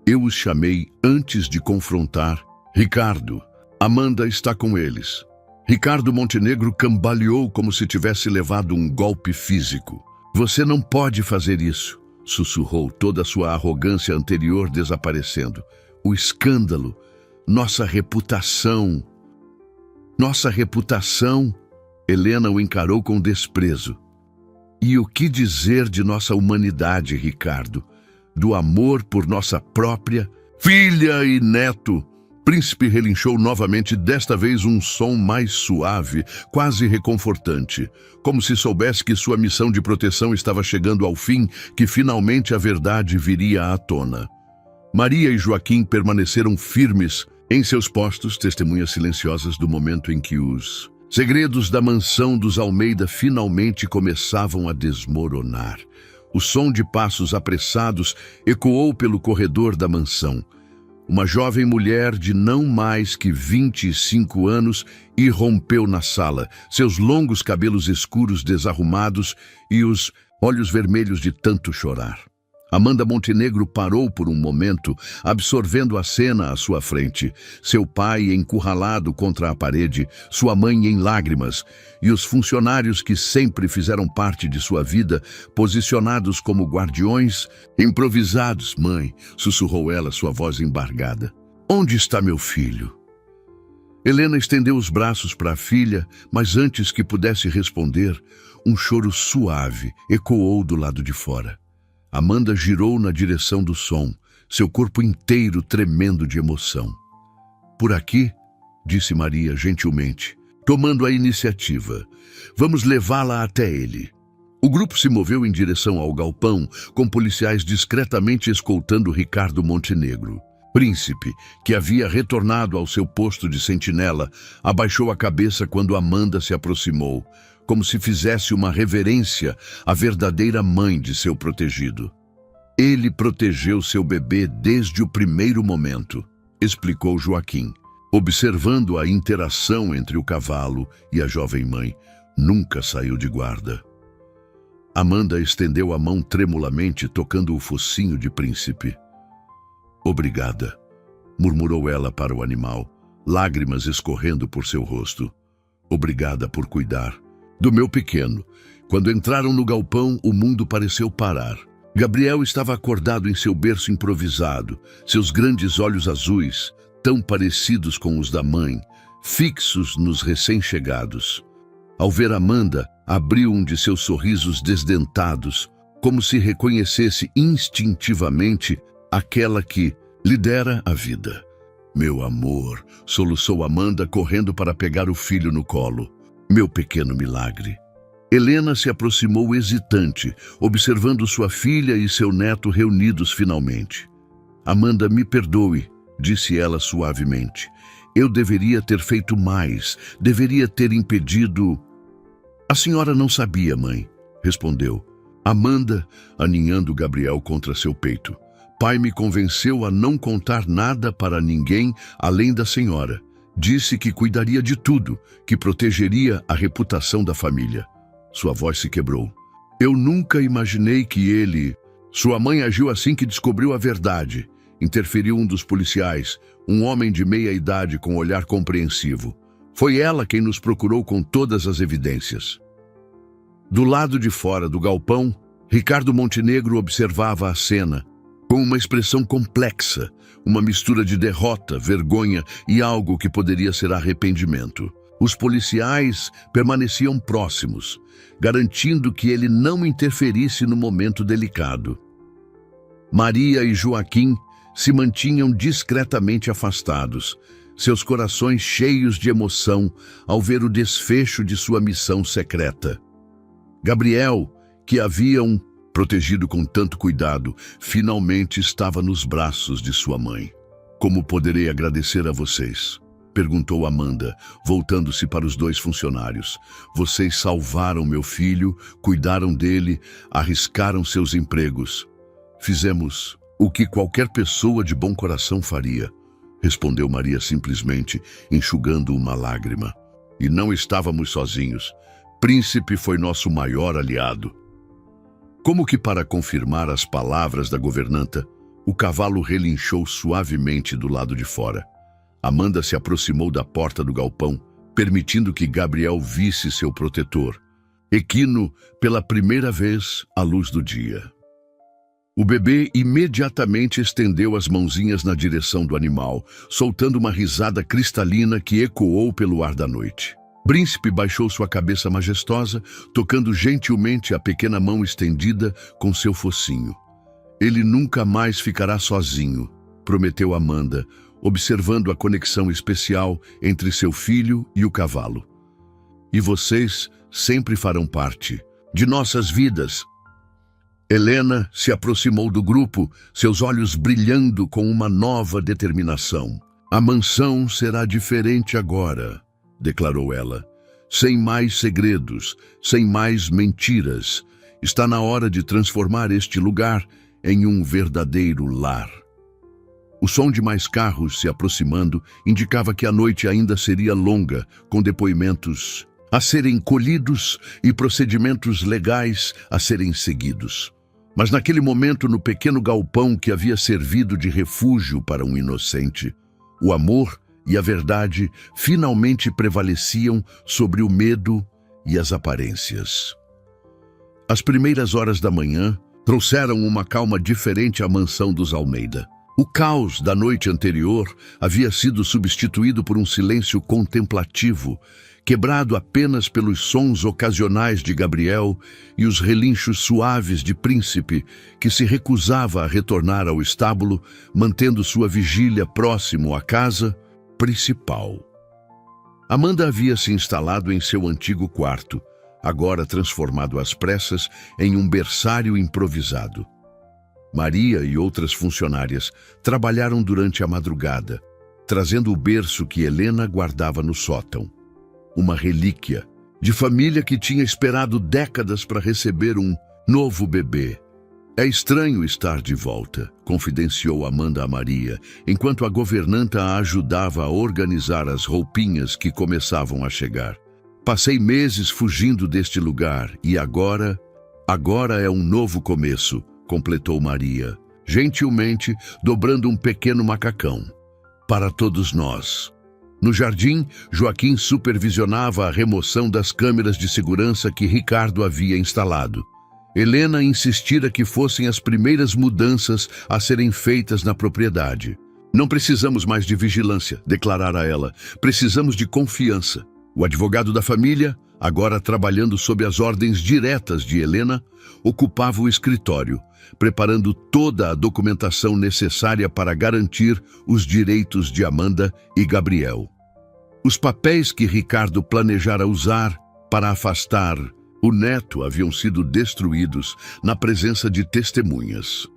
Eu os chamei antes de confrontar Ricardo, Amanda está com eles. Ricardo Montenegro cambaleou como se tivesse levado um golpe físico. Você não pode fazer isso, sussurrou, toda a sua arrogância anterior desaparecendo. O escândalo, nossa reputação. Nossa reputação, Helena o encarou com desprezo. E o que dizer de nossa humanidade, Ricardo? Do amor por nossa própria filha e neto? Príncipe relinchou novamente, desta vez um som mais suave, quase reconfortante, como se soubesse que sua missão de proteção estava chegando ao fim, que finalmente a verdade viria à tona. Maria e Joaquim permaneceram firmes em seus postos, testemunhas silenciosas do momento em que os segredos da mansão dos Almeida finalmente começavam a desmoronar. O som de passos apressados ecoou pelo corredor da mansão. Uma jovem mulher de não mais que 25 anos irrompeu na sala, seus longos cabelos escuros desarrumados e os olhos vermelhos de tanto chorar. Amanda Montenegro parou por um momento, absorvendo a cena à sua frente. Seu pai encurralado contra a parede, sua mãe em lágrimas, e os funcionários que sempre fizeram parte de sua vida, posicionados como guardiões. Improvisados, mãe, sussurrou ela, sua voz embargada. Onde está meu filho? Helena estendeu os braços para a filha, mas antes que pudesse responder, um choro suave ecoou do lado de fora. Amanda girou na direção do som, seu corpo inteiro tremendo de emoção. Por aqui, disse Maria gentilmente, tomando a iniciativa. Vamos levá-la até ele. O grupo se moveu em direção ao galpão, com policiais discretamente escoltando Ricardo Montenegro. Príncipe, que havia retornado ao seu posto de sentinela, abaixou a cabeça quando Amanda se aproximou, como se fizesse uma reverência à verdadeira mãe de seu protegido. Ele protegeu seu bebê desde o primeiro momento, explicou Joaquim, observando a interação entre o cavalo e a jovem mãe. Nunca saiu de guarda. Amanda estendeu a mão tremulamente, tocando o focinho de Príncipe. Obrigada, murmurou ela para o animal, lágrimas escorrendo por seu rosto. Obrigada por cuidar do meu pequeno. Quando entraram no galpão, o mundo pareceu parar. Gabriel estava acordado em seu berço improvisado, seus grandes olhos azuis, tão parecidos com os da mãe, fixos nos recém-chegados. Ao ver Amanda, abriu um de seus sorrisos desdentados, como se reconhecesse instintivamente aquela que lhe dera a vida. Meu amor, soluçou Amanda, correndo para pegar o filho no colo. Meu pequeno milagre. Helena se aproximou hesitante, observando sua filha e seu neto reunidos finalmente. Amanda, me perdoe, disse ela suavemente. Eu deveria ter feito mais, deveria ter impedido... A senhora não sabia, mãe, respondeu. Amanda, aninhando Gabriel contra seu peito. Pai me convenceu a não contar nada para ninguém além da senhora. Disse que cuidaria de tudo, que protegeria a reputação da família. Sua voz se quebrou. Eu nunca imaginei que ele... Sua mãe agiu assim que descobriu a verdade. Interferiu um dos policiais, um homem de meia idade com olhar compreensivo. Foi ela quem nos procurou com todas as evidências. Do lado de fora do galpão, Ricardo Montenegro observava a cena, com uma expressão complexa, uma mistura de derrota, vergonha e algo que poderia ser arrependimento. Os policiais permaneciam próximos, garantindo que ele não interferisse no momento delicado. Maria e Joaquim se mantinham discretamente afastados, seus corações cheios de emoção ao ver o desfecho de sua missão secreta. Gabriel, que haviam protegido com tanto cuidado, finalmente estava nos braços de sua mãe. Como poderei agradecer a vocês? Perguntou Amanda, voltando-se para os dois funcionários. Vocês salvaram meu filho, cuidaram dele, arriscaram seus empregos. Fizemos o que qualquer pessoa de bom coração faria, respondeu Maria simplesmente, enxugando uma lágrima. E não estávamos sozinhos. Príncipe foi nosso maior aliado. Como que para confirmar as palavras da governanta, o cavalo relinchou suavemente do lado de fora. Amanda se aproximou da porta do galpão, permitindo que Gabriel visse seu protetor, Equino, pela primeira vez, à luz do dia. O bebê imediatamente estendeu as mãozinhas na direção do animal, soltando uma risada cristalina que ecoou pelo ar da noite. Príncipe baixou sua cabeça majestosa, tocando gentilmente a pequena mão estendida com seu focinho. Ele nunca mais ficará sozinho, prometeu Amanda, observando a conexão especial entre seu filho e o cavalo. E vocês sempre farão parte de nossas vidas. Helena se aproximou do grupo, seus olhos brilhando com uma nova determinação. A mansão será diferente agora, declarou ela. Sem mais segredos, sem mais mentiras. Está na hora de transformar este lugar em um verdadeiro lar. O som de mais carros se aproximando indicava que a noite ainda seria longa, com depoimentos a serem colhidos e procedimentos legais a serem seguidos. Mas naquele momento, no pequeno galpão que havia servido de refúgio para um inocente, o amor e a verdade finalmente prevaleciam sobre o medo e as aparências. As primeiras horas da manhã trouxeram uma calma diferente à mansão dos Almeida. O caos da noite anterior havia sido substituído por um silêncio contemplativo, quebrado apenas pelos sons ocasionais de Gabriel e os relinchos suaves de Príncipe, que se recusava a retornar ao estábulo, mantendo sua vigília próximo à casa principal. Amanda havia se instalado em seu antigo quarto, agora transformado às pressas em um berçário improvisado. Maria e outras funcionárias trabalharam durante a madrugada, trazendo o berço que Helena guardava no sótão. Uma relíquia de família que tinha esperado décadas para receber um novo bebê. É estranho estar de volta, confidenciou Amanda a Maria, enquanto a governanta a ajudava a organizar as roupinhas que começavam a chegar. Passei meses fugindo deste lugar e agora é um novo começo, completou Maria, gentilmente dobrando um pequeno macacão. Para todos nós. No jardim, Joaquim supervisionava a remoção das câmeras de segurança que Ricardo havia instalado. Helena insistira que fossem as primeiras mudanças a serem feitas na propriedade. Não precisamos mais de vigilância, declarara ela. Precisamos de confiança. O advogado da família, agora trabalhando sob as ordens diretas de Helena, ocupava o escritório, preparando toda a documentação necessária para garantir os direitos de Amanda e Gabriel. Os papéis que Ricardo planejara usar para afastar o neto haviam sido destruídos na presença de testemunhas.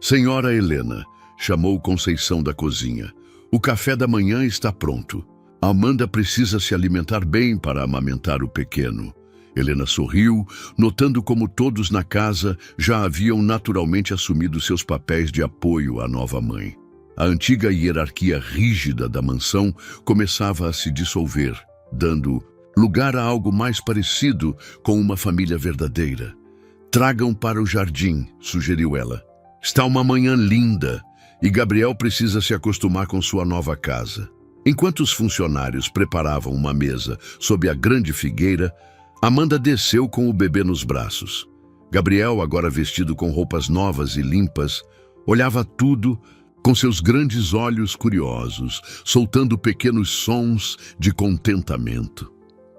Senhora Helena, chamou Conceição da cozinha, o café da manhã está pronto. Amanda precisa se alimentar bem para amamentar o pequeno. Helena sorriu, notando como todos na casa já haviam naturalmente assumido seus papéis de apoio à nova mãe. A antiga hierarquia rígida da mansão começava a se dissolver, dando lugar a algo mais parecido com uma família verdadeira. Tragam para o jardim, sugeriu ela. Está uma manhã linda e Gabriel precisa se acostumar com sua nova casa. Enquanto os funcionários preparavam uma mesa sob a grande figueira, Amanda desceu com o bebê nos braços. Gabriel, agora vestido com roupas novas e limpas, olhava tudo com seus grandes olhos curiosos, soltando pequenos sons de contentamento.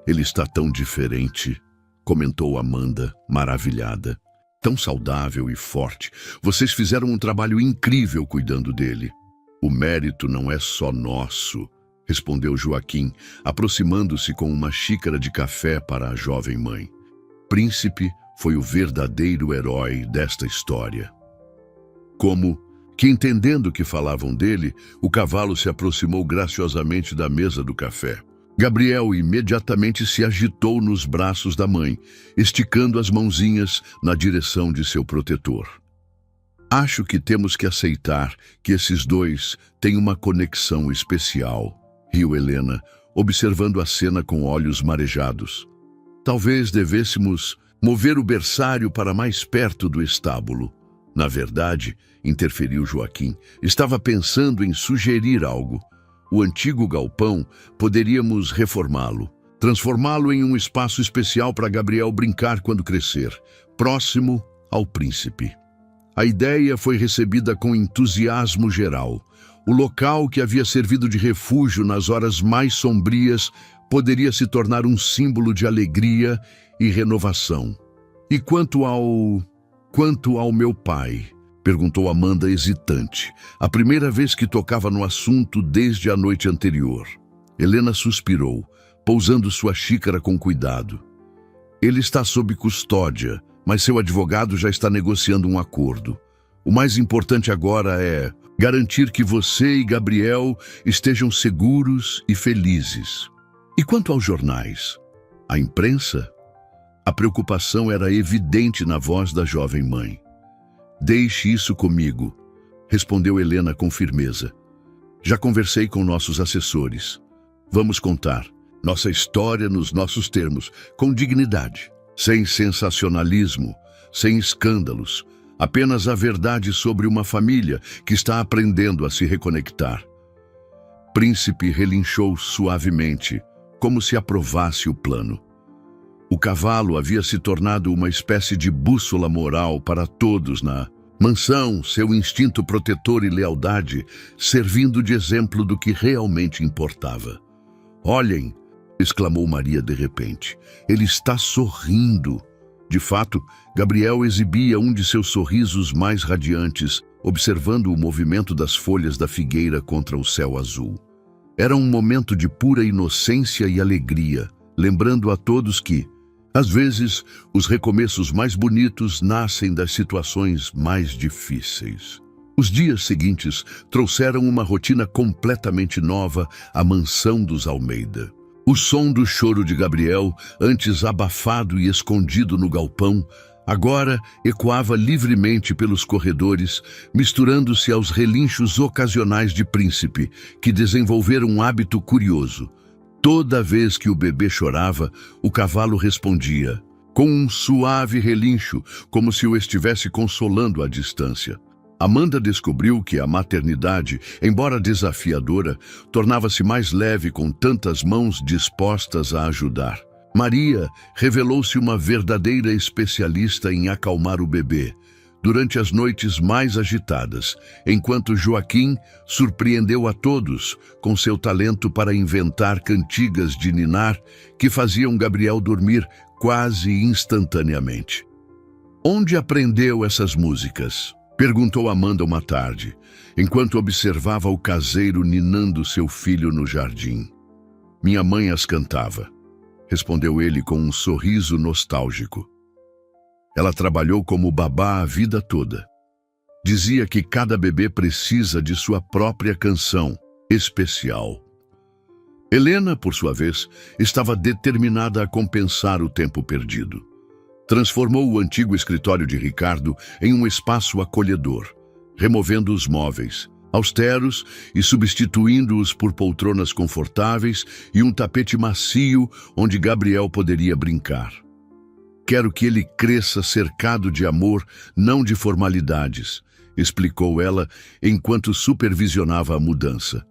Ele está tão diferente, comentou Amanda, maravilhada. Tão saudável e forte. Vocês fizeram um trabalho incrível cuidando dele. O mérito não é só nosso, respondeu Joaquim, aproximando-se com uma xícara de café para a jovem mãe. Príncipe foi o verdadeiro herói desta história. Como que, entendendo que falavam dele, o cavalo se aproximou graciosamente da mesa do café. Gabriel imediatamente se agitou nos braços da mãe, esticando as mãozinhas na direção de seu protetor. Acho que temos que aceitar que esses dois têm uma conexão especial, riu Helena, observando a cena com olhos marejados. Talvez devêssemos mover o berçário para mais perto do estábulo. Na verdade, interferiu Joaquim, estava pensando em sugerir algo. o antigo galpão, poderíamos reformá-lo, transformá-lo em um espaço especial para Gabriel brincar quando crescer, próximo ao príncipe. A ideia foi recebida com entusiasmo geral. O local que havia servido de refúgio nas horas mais sombrias poderia se tornar um símbolo de alegria e renovação. E quanto ao meu pai? Perguntou Amanda hesitante, a primeira vez que tocava no assunto desde a noite anterior. Helena suspirou, pousando sua xícara com cuidado. Ele está sob custódia, mas seu advogado já está negociando um acordo. O mais importante agora é garantir que você e Gabriel estejam seguros e felizes. E quanto aos jornais? A imprensa? A preocupação era evidente na voz da jovem mãe. Deixe isso comigo, respondeu Helena com firmeza. Já conversei com nossos assessores. Vamos contar nossa história nos nossos termos, com dignidade, sem sensacionalismo, sem escândalos, apenas a verdade sobre uma família que está aprendendo a se reconectar. Príncipe relinchou suavemente, como se aprovasse o plano. O cavalo havia se tornado uma espécie de bússola moral para todos na mansão, seu instinto protetor e lealdade servindo de exemplo do que realmente importava. Olhem, exclamou Maria de repente, ele está sorrindo. De fato, Gabriel exibia um de seus sorrisos mais radiantes, observando o movimento das folhas da figueira contra o céu azul. Era um momento de pura inocência e alegria, lembrando a todos que, às vezes, os recomeços mais bonitos nascem das situações mais difíceis. Os dias seguintes trouxeram uma rotina completamente nova à mansão dos Almeida. O som do choro de Gabriel, antes abafado e escondido no galpão, agora ecoava livremente pelos corredores, misturando-se aos relinchos ocasionais de Príncipe, que desenvolveram um hábito curioso. Toda vez que o bebê chorava, o cavalo respondia, com um suave relincho, como se o estivesse consolando à distância. Amanda descobriu que a maternidade, embora desafiadora, tornava-se mais leve com tantas mãos dispostas a ajudar. Maria revelou-se uma verdadeira especialista em acalmar o bebê durante as noites mais agitadas, enquanto Joaquim surpreendeu a todos com seu talento para inventar cantigas de ninar que faziam Gabriel dormir quase instantaneamente. Onde aprendeu essas músicas? Perguntou Amanda uma tarde, enquanto observava o caseiro ninando seu filho no jardim. Minha mãe as cantava, respondeu ele com um sorriso nostálgico. Ela trabalhou como babá a vida toda. Dizia que cada bebê precisa de sua própria canção especial. Helena, por sua vez, estava determinada a compensar o tempo perdido. Transformou o antigo escritório de Ricardo em um espaço acolhedor, removendo os móveis, austeros, e substituindo-os por poltronas confortáveis e um tapete macio onde Gabriel poderia brincar. Quero que ele cresça cercado de amor, não de formalidades, explicou ela enquanto supervisionava a mudança.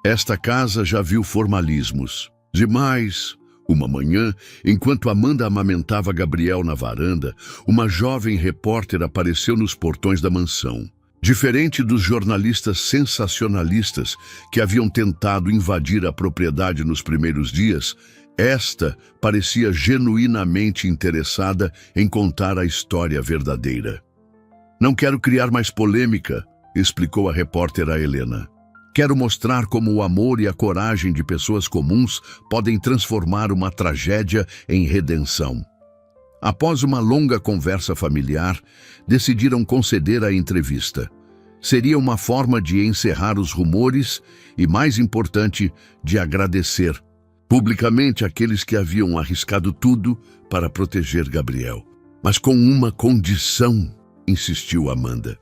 Esta casa já viu formalismos. Demais. Uma manhã, enquanto Amanda amamentava Gabriel na varanda, uma jovem repórter apareceu nos portões da mansão. Diferente dos jornalistas sensacionalistas que haviam tentado invadir a propriedade nos primeiros dias, esta parecia genuinamente interessada em contar a história verdadeira. Não quero criar mais polêmica, explicou a repórter a Helena. Quero mostrar como o amor e a coragem de pessoas comuns podem transformar uma tragédia em redenção. Após uma longa conversa familiar, decidiram conceder a entrevista. Seria uma forma de encerrar os rumores e, mais importante, de agradecer publicamente aqueles que haviam arriscado tudo para proteger Gabriel. Mas com uma condição, insistiu Amanda.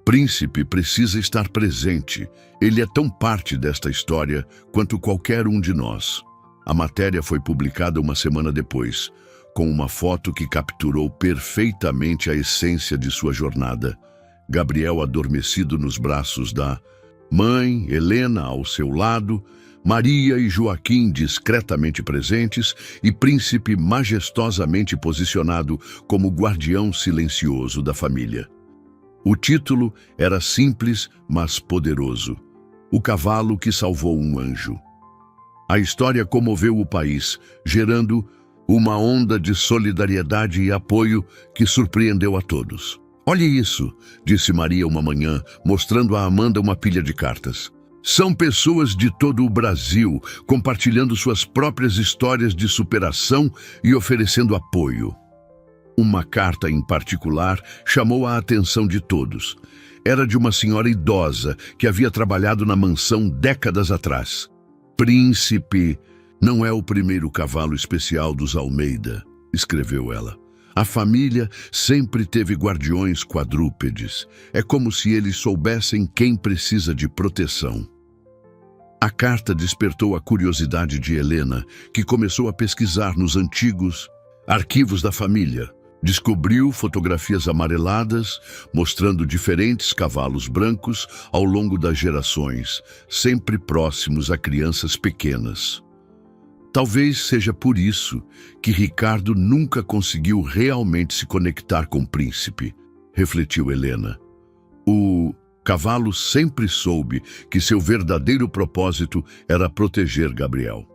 Príncipe precisa estar presente. Ele é tão parte desta história quanto qualquer um de nós. A matéria foi publicada uma semana depois, com uma foto que capturou perfeitamente a essência de sua jornada. Gabriel adormecido nos braços da Mãe, Helena ao seu lado, Maria e Joaquim discretamente presentes e Príncipe majestosamente posicionado como guardião silencioso da família. O título era simples, mas poderoso: O Cavalo que Salvou um Anjo. A história comoveu o país, gerando uma onda de solidariedade e apoio que surpreendeu a todos. "Olhe isso", disse Maria uma manhã, mostrando a Amanda uma pilha de cartas. "São pessoas de todo o Brasil, compartilhando suas próprias histórias de superação e oferecendo apoio." Uma carta em particular chamou a atenção de todos. Era de uma senhora idosa que havia trabalhado na mansão décadas atrás. "Príncipe não é o primeiro cavalo especial dos Almeida", escreveu ela. "A família sempre teve guardiões quadrúpedes. É como se eles soubessem quem precisa de proteção." A carta despertou a curiosidade de Helena, que começou a pesquisar nos antigos arquivos da família. Descobriu fotografias amareladas, mostrando diferentes cavalos brancos ao longo das gerações, sempre próximos a crianças pequenas. Talvez seja por isso que Ricardo nunca conseguiu realmente se conectar com o príncipe, refletiu Helena. O cavalo sempre soube que seu verdadeiro propósito era proteger Gabriel.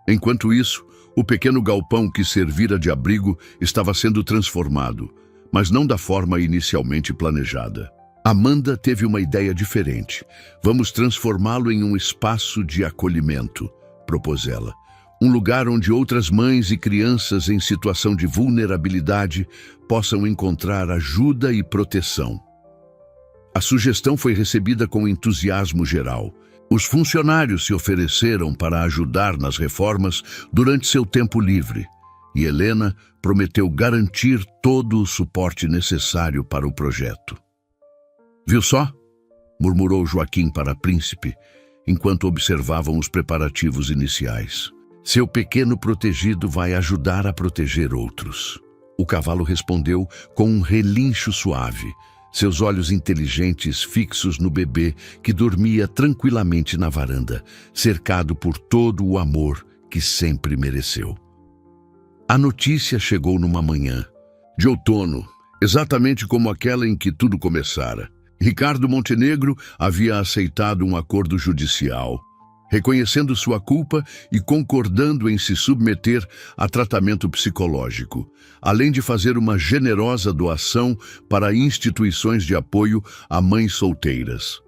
Enquanto isso, o pequeno galpão que servira de abrigo estava sendo transformado, mas não da forma inicialmente planejada. Amanda teve uma ideia diferente. "Vamos transformá-lo em um espaço de acolhimento", propôs ela. "Um lugar onde outras mães e crianças em situação de vulnerabilidade possam encontrar ajuda e proteção." A sugestão foi recebida com entusiasmo geral. Os funcionários se ofereceram para ajudar nas reformas durante seu tempo livre, e Helena prometeu garantir todo o suporte necessário para o projeto. "Viu só?", murmurou Joaquim para Príncipe, enquanto observavam os preparativos iniciais. "Seu pequeno protegido vai ajudar a proteger outros." O cavalo respondeu com um relincho suave, seus olhos inteligentes fixos no bebê que dormia tranquilamente na varanda, cercado por todo o amor que sempre mereceu. A notícia chegou numa manhã de outono, exatamente como aquela em que tudo começara. Ricardo Montenegro havia aceitado um acordo judicial, reconhecendo sua culpa e concordando em se submeter a tratamento psicológico, além de fazer uma generosa doação para instituições de apoio a mães solteiras.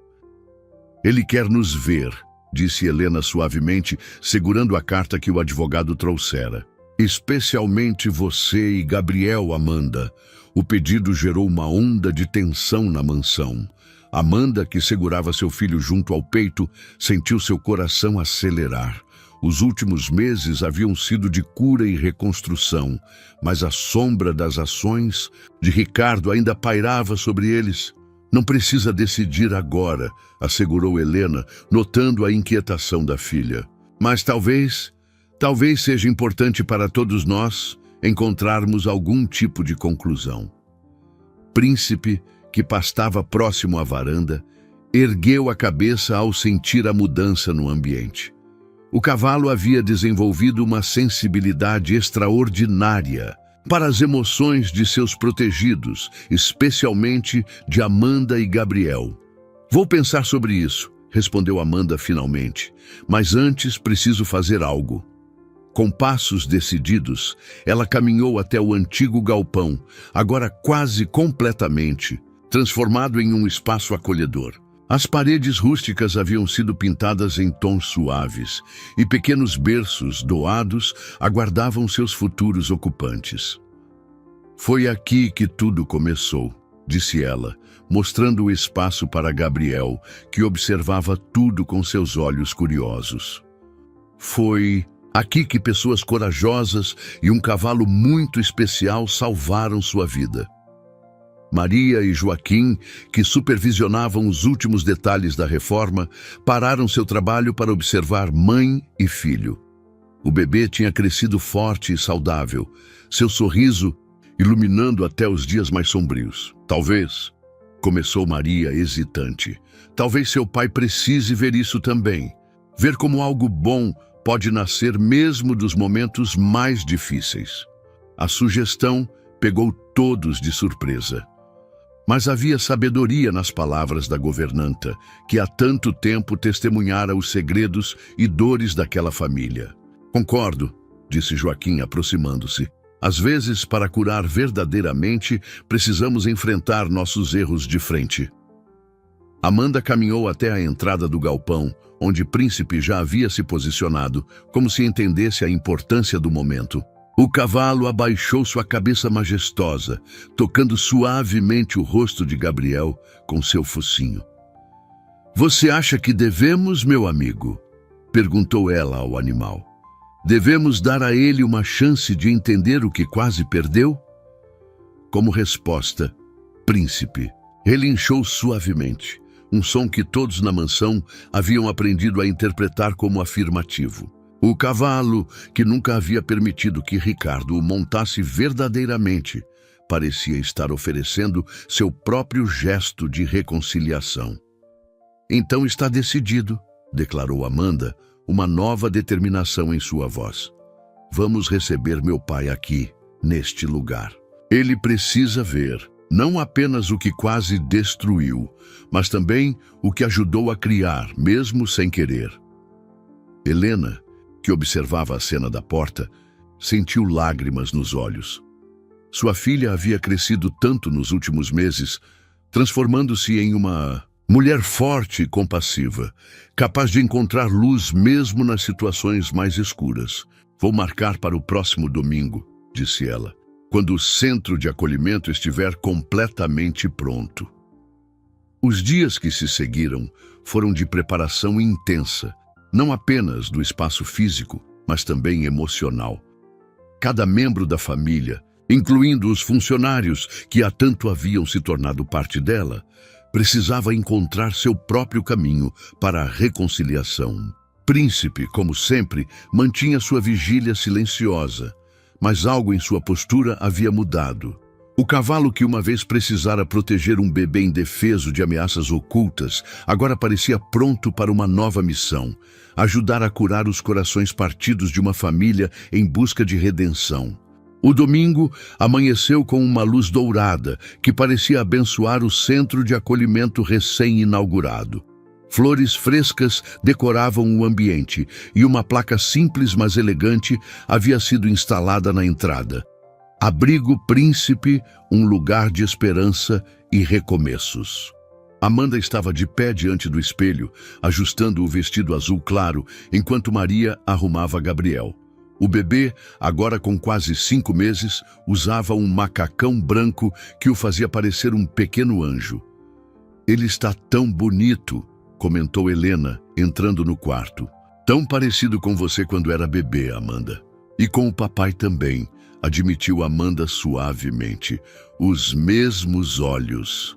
"Ele quer nos ver", disse Helena suavemente, segurando a carta que o advogado trouxera. "Especialmente você e Gabriel, Amanda." O pedido gerou uma onda de tensão na mansão. Amanda, que segurava seu filho junto ao peito, sentiu seu coração acelerar. Os últimos meses haviam sido de cura e reconstrução, mas a sombra das ações de Ricardo ainda pairava sobre eles. "Não precisa decidir agora", assegurou Helena, notando a inquietação da filha. "Mas talvez seja importante para todos nós encontrarmos algum tipo de conclusão." Príncipe, que pastava próximo à varanda, ergueu a cabeça ao sentir a mudança no ambiente. O cavalo havia desenvolvido uma sensibilidade extraordinária para as emoções de seus protegidos, especialmente de Amanda e Gabriel. "Vou pensar sobre isso", respondeu Amanda finalmente, "mas antes preciso fazer algo." Com passos decididos, ela caminhou até o antigo galpão, agora quase completamente transformado em um espaço acolhedor. As paredes rústicas haviam sido pintadas em tons suaves e pequenos berços doados aguardavam seus futuros ocupantes. "Foi aqui que tudo começou", disse ela, mostrando o espaço para Gabriel, que observava tudo com seus olhos curiosos. "Foi aqui que pessoas corajosas e um cavalo muito especial salvaram sua vida." Maria e Joaquim, que supervisionavam os últimos detalhes da reforma, pararam seu trabalho para observar mãe e filho. O bebê tinha crescido forte e saudável, seu sorriso iluminando até os dias mais sombrios. Talvez Começou Maria, hesitante. Talvez seu pai precise ver isso também. Ver como algo bom pode nascer mesmo dos momentos mais difíceis. A sugestão pegou todos de surpresa. Mas havia sabedoria nas palavras da governanta, que há tanto tempo testemunhara os segredos e dores daquela família. Concordo, disse Joaquim, aproximando-se. Às vezes, para curar verdadeiramente, precisamos enfrentar nossos erros de frente. Amanda caminhou até a entrada do galpão, onde Príncipe já havia se posicionado, como se entendesse a importância do momento. O cavalo abaixou sua cabeça majestosa, tocando suavemente o rosto de Gabriel com seu focinho. "Você acha que devemos, meu amigo?" perguntou ela ao animal. "Devemos dar a ele uma chance de entender o que quase perdeu?" Como resposta, Príncipe relinchou suavemente, um som que todos na mansão haviam aprendido a interpretar como afirmativo. O cavalo, que nunca havia permitido que Ricardo o montasse verdadeiramente, parecia estar oferecendo seu próprio gesto de reconciliação. "Então está decidido", declarou Amanda, uma nova determinação em sua voz. "Vamos receber meu pai aqui, neste lugar. Ele precisa ver, não apenas o que quase destruiu, mas também o que ajudou a criar, mesmo sem querer." Helena, que observava a cena da porta, sentiu lágrimas nos olhos. Sua filha havia crescido tanto nos últimos meses, transformando-se em uma mulher forte e compassiva, capaz de encontrar luz mesmo nas situações mais escuras. "Vou marcar para o próximo domingo", disse ela, "quando o centro de acolhimento estiver completamente pronto." Os dias que se seguiram foram de preparação intensa, não apenas do espaço físico, mas também emocional. Cada membro da família, incluindo os funcionários que há tanto haviam se tornado parte dela, precisava encontrar seu próprio caminho para a reconciliação. Príncipe, como sempre, mantinha sua vigília silenciosa, mas algo em sua postura havia mudado. O cavalo que uma vez precisara proteger um bebê indefeso de ameaças ocultas, agora parecia pronto para uma nova missão: ajudar a curar os corações partidos de uma família em busca de redenção. O domingo amanheceu com uma luz dourada que parecia abençoar o centro de acolhimento recém-inaugurado. Flores frescas decoravam o ambiente e uma placa simples mas elegante havia sido instalada na entrada. "Abrigo Príncipe, um lugar de esperança e recomeços." Amanda estava de pé diante do espelho, ajustando o vestido azul claro, enquanto Maria arrumava Gabriel. O bebê, agora com quase 5 meses, usava um macacão branco que o fazia parecer um pequeno anjo. "Ele está tão bonito", comentou Helena, entrando no quarto. "Tão parecido com você quando era bebê, Amanda." "E com o papai também", admitiu Amanda suavemente. "Os mesmos olhos."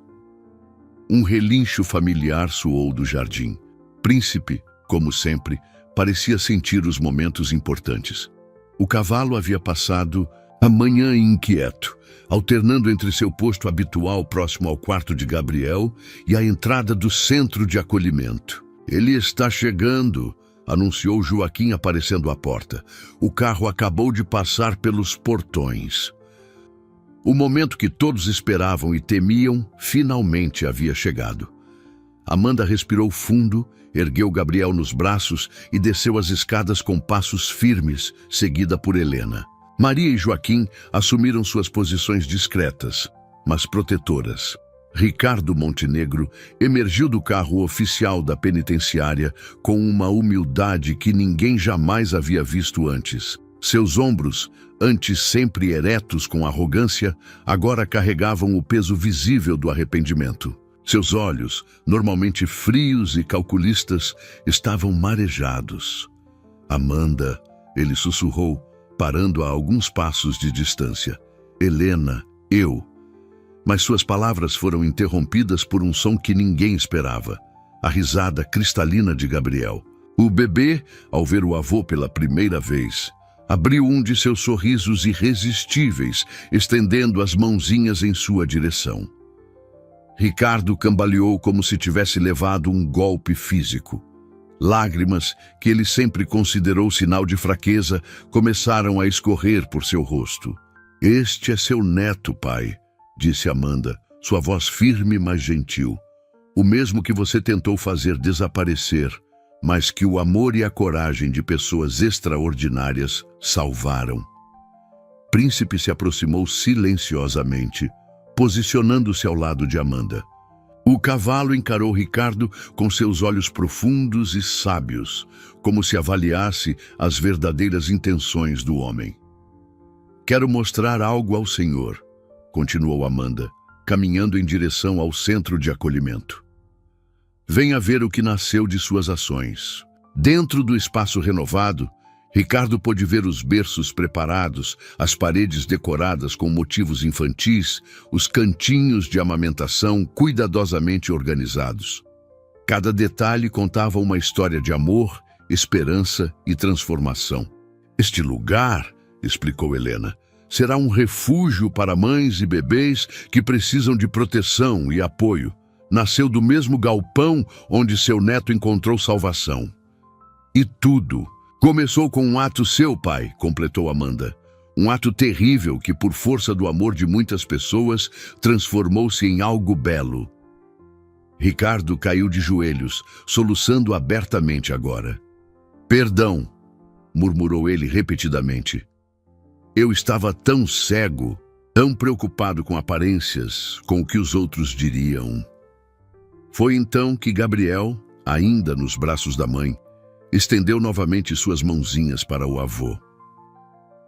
Um relincho familiar soou do jardim. Príncipe, como sempre, parecia sentir os momentos importantes. O cavalo havia passado a manhã inquieto, alternando entre seu posto habitual próximo ao quarto de Gabriel e a entrada do centro de acolhimento. "Ele está chegando", anunciou Joaquim aparecendo à porta. O carro acabou de passar pelos portões. O momento que todos esperavam e temiam finalmente havia chegado. Amanda respirou fundo, ergueu Gabriel nos braços e desceu as escadas com passos firmes, seguida por Helena. Maria e Joaquim assumiram suas posições discretas, mas protetoras. Ricardo Montenegro emergiu do carro oficial da penitenciária com uma humildade que ninguém jamais havia visto antes. Seus ombros, antes sempre eretos com arrogância, agora carregavam o peso visível do arrependimento. Seus olhos, normalmente frios e calculistas, estavam marejados. "Amanda", ele sussurrou, parando a alguns passos de distância. "Helena, eu." Mas suas palavras foram interrompidas por um som que ninguém esperava: a risada cristalina de Gabriel. O bebê, ao ver o avô pela primeira vez, abriu um de seus sorrisos irresistíveis, estendendo as mãozinhas em sua direção. Ricardo cambaleou como se tivesse levado um golpe físico. Lágrimas, que ele sempre considerou sinal de fraqueza, começaram a escorrer por seu rosto. "Este é seu neto, pai", disse Amanda, sua voz firme, mas gentil. "O mesmo que você tentou fazer desaparecer, mas que o amor e a coragem de pessoas extraordinárias salvaram." Príncipe se aproximou silenciosamente, posicionando-se ao lado de Amanda. O cavalo encarou Ricardo com seus olhos profundos e sábios, como se avaliasse as verdadeiras intenções do homem. "Quero mostrar algo ao senhor", continuou Amanda, caminhando em direção ao centro de acolhimento. "Venha ver o que nasceu de suas ações." Dentro do espaço renovado, Ricardo pôde ver os berços preparados, as paredes decoradas com motivos infantis, os cantinhos de amamentação cuidadosamente organizados. Cada detalhe contava uma história de amor, esperança e transformação. "Este lugar", explicou Helena, "será um refúgio para mães e bebês que precisam de proteção e apoio. Nasceu do mesmo galpão onde seu neto encontrou salvação. E tudo começou com um ato seu, pai", completou Amanda. "Um ato terrível que, por força do amor de muitas pessoas, transformou-se em algo belo." Ricardo caiu de joelhos, soluçando abertamente agora. "Perdão", murmurou ele repetidamente. "Eu estava tão cego, tão preocupado com aparências, com o que os outros diriam." Foi então que Gabriel, ainda nos braços da mãe, estendeu novamente suas mãozinhas para o avô.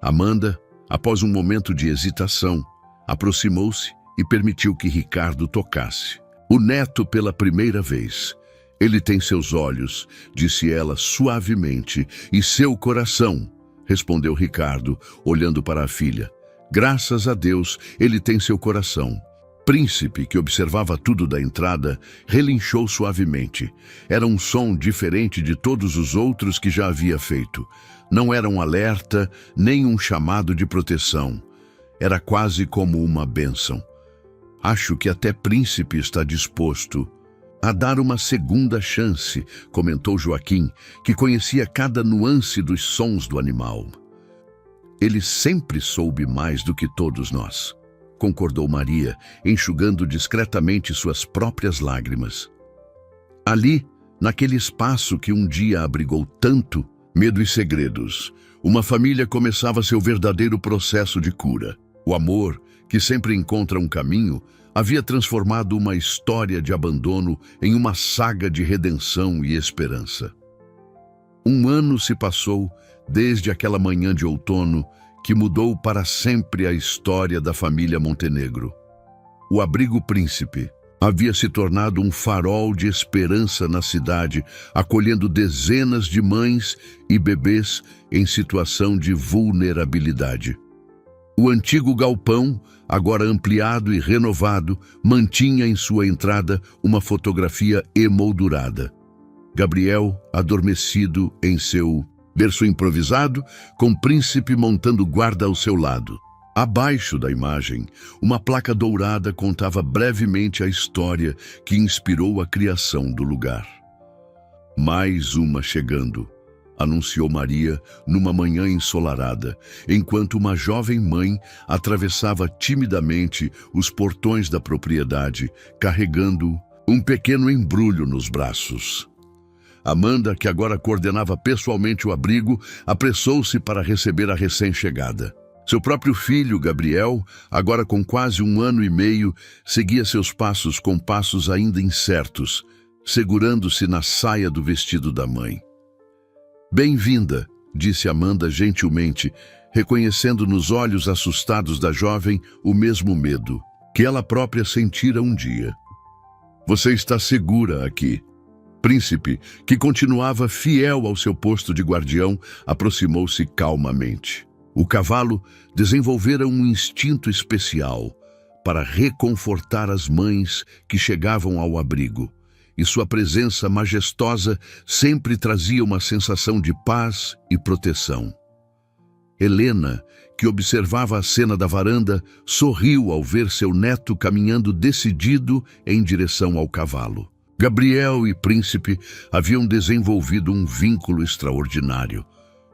Amanda, após um momento de hesitação, aproximou-se e permitiu que Ricardo tocasse. "O neto pela primeira vez. Ele tem seus olhos", disse ela suavemente, "e seu coração", respondeu Ricardo, olhando para a filha. "Graças a Deus, ele tem seu coração." Príncipe, que observava tudo da entrada, relinchou suavemente. Era um som diferente de todos os outros que já havia feito. Não era um alerta, nem um chamado de proteção. Era quase como uma bênção. "Acho que até Príncipe está disposto a dar uma segunda chance", comentou Joaquim, que conhecia cada nuance dos sons do animal. "Ele sempre soube mais do que todos nós", concordou Maria, enxugando discretamente suas próprias lágrimas. Ali, naquele espaço que um dia abrigou tanto medo e segredos, uma família começava seu verdadeiro processo de cura. O amor, que sempre encontra um caminho, havia transformado uma história de abandono em uma saga de redenção e esperança. Um ano se passou desde aquela manhã de outono que mudou para sempre a história da família Montenegro. O abrigo Príncipe havia se tornado um farol de esperança na cidade, acolhendo dezenas de mães e bebês em situação de vulnerabilidade. O antigo galpão, agora ampliado e renovado, mantinha em sua entrada uma fotografia emoldurada. Gabriel, adormecido em seu berço improvisado, com Príncipe montando guarda ao seu lado. Abaixo da imagem, uma placa dourada contava brevemente a história que inspirou a criação do lugar. "Mais uma chegando", anunciou Maria numa manhã ensolarada, enquanto uma jovem mãe atravessava timidamente os portões da propriedade, carregando um pequeno embrulho nos braços. Amanda, que agora coordenava pessoalmente o abrigo, apressou-se para receber a recém-chegada. Seu próprio filho, Gabriel, agora com quase 1 ano e meio, seguia seus passos com passos ainda incertos, segurando-se na saia do vestido da mãe. "Bem-vinda", disse Amanda gentilmente, reconhecendo nos olhos assustados da jovem o mesmo medo que ela própria sentira um dia. "Você está segura aqui." Príncipe, que continuava fiel ao seu posto de guardião, aproximou-se calmamente. O cavalo desenvolvera um instinto especial para reconfortar as mães que chegavam ao abrigo, e sua presença majestosa sempre trazia uma sensação de paz e proteção. Helena, que observava a cena da varanda, sorriu ao ver seu neto caminhando decidido em direção ao cavalo. Gabriel e Príncipe haviam desenvolvido um vínculo extraordinário.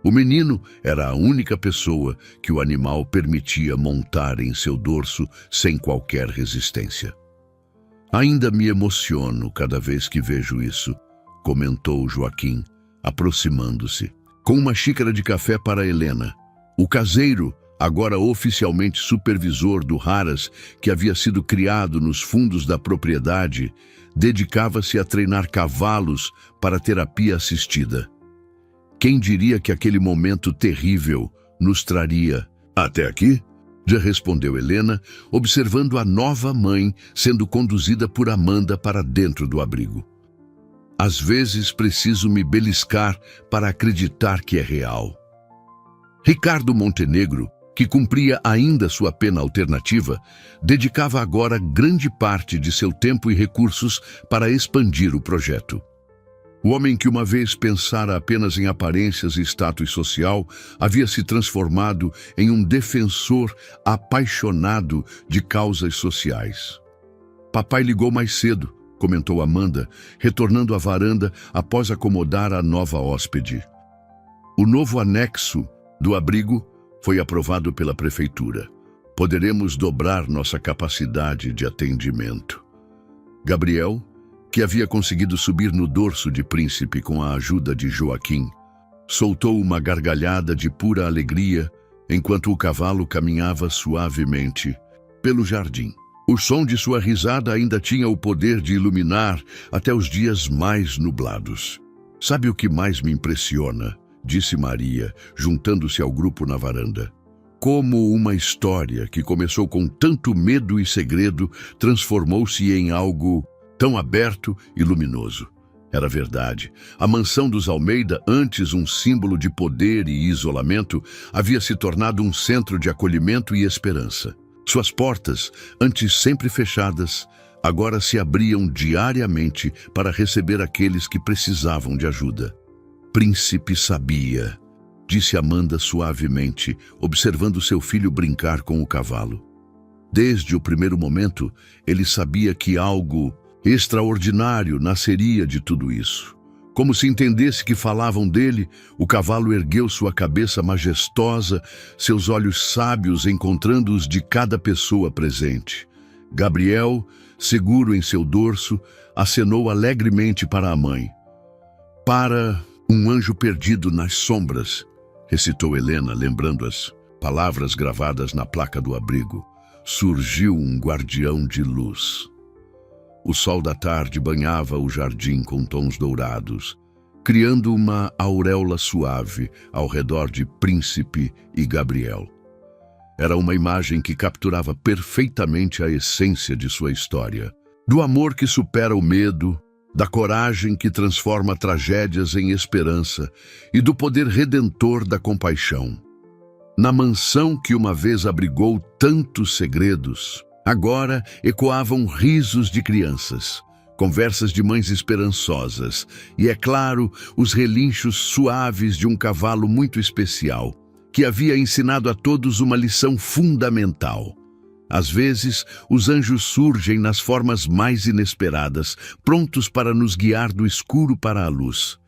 O menino era a única pessoa que o animal permitia montar em seu dorso sem qualquer resistência. Ainda me emociono cada vez que vejo isso, comentou Joaquim, aproximando-se. Com uma xícara de café para Helena. O caseiro, agora oficialmente supervisor do Haras, que havia sido criado nos fundos da propriedade, dedicava-se a treinar cavalos para terapia assistida. Quem diria que aquele momento terrível nos traria até aqui? Já respondeu Helena, observando a nova mãe sendo conduzida por Amanda para dentro do abrigo. Às vezes preciso me beliscar para acreditar que é real. Ricardo Montenegro, que cumpria ainda sua pena alternativa, dedicava agora grande parte de seu tempo e recursos para expandir o projeto. O homem que uma vez pensara apenas em aparências e status social havia se transformado em um defensor apaixonado de causas sociais. Papai ligou mais cedo, comentou Amanda, retornando à varanda após acomodar a nova hóspede. O novo anexo do abrigo foi aprovado pela prefeitura. Poderemos dobrar nossa capacidade de atendimento. Gabriel, que havia conseguido subir no dorso de Príncipe com a ajuda de Joaquim, soltou uma gargalhada de pura alegria enquanto o cavalo caminhava suavemente pelo jardim. O som de sua risada ainda tinha o poder de iluminar até os dias mais nublados. Sabe o que mais me impressiona? Disse Maria, juntando-se ao grupo na varanda. Como uma história que começou com tanto medo e segredo transformou-se em algo tão aberto e luminoso. Era verdade. A mansão dos Almeida, antes um símbolo de poder e isolamento, havia se tornado um centro de acolhimento e esperança. Suas portas, antes sempre fechadas, agora se abriam diariamente para receber aqueles que precisavam de ajuda. Príncipe sabia, disse Amanda suavemente, observando seu filho brincar com o cavalo. Desde o primeiro momento, ele sabia que algo extraordinário nasceria de tudo isso. Como se entendesse que falavam dele, o cavalo ergueu sua cabeça majestosa, seus olhos sábios encontrando os de cada pessoa presente. Gabriel, seguro em seu dorso, acenou alegremente para a mãe. Para um anjo perdido nas sombras, recitou Helena, lembrando as palavras gravadas na placa do abrigo. Surgiu um guardião de luz. O sol da tarde banhava o jardim com tons dourados, criando uma auréola suave ao redor de Príncipe e Gabriel. Era uma imagem que capturava perfeitamente a essência de sua história. Do amor que supera o medo, da coragem que transforma tragédias em esperança e do poder redentor da compaixão. Na mansão que uma vez abrigou tantos segredos, agora ecoavam risos de crianças, conversas de mães esperançosas e, é claro, os relinchos suaves de um cavalo muito especial, que havia ensinado a todos uma lição fundamental. Às vezes, os anjos surgem nas formas mais inesperadas, prontos para nos guiar do escuro para a luz.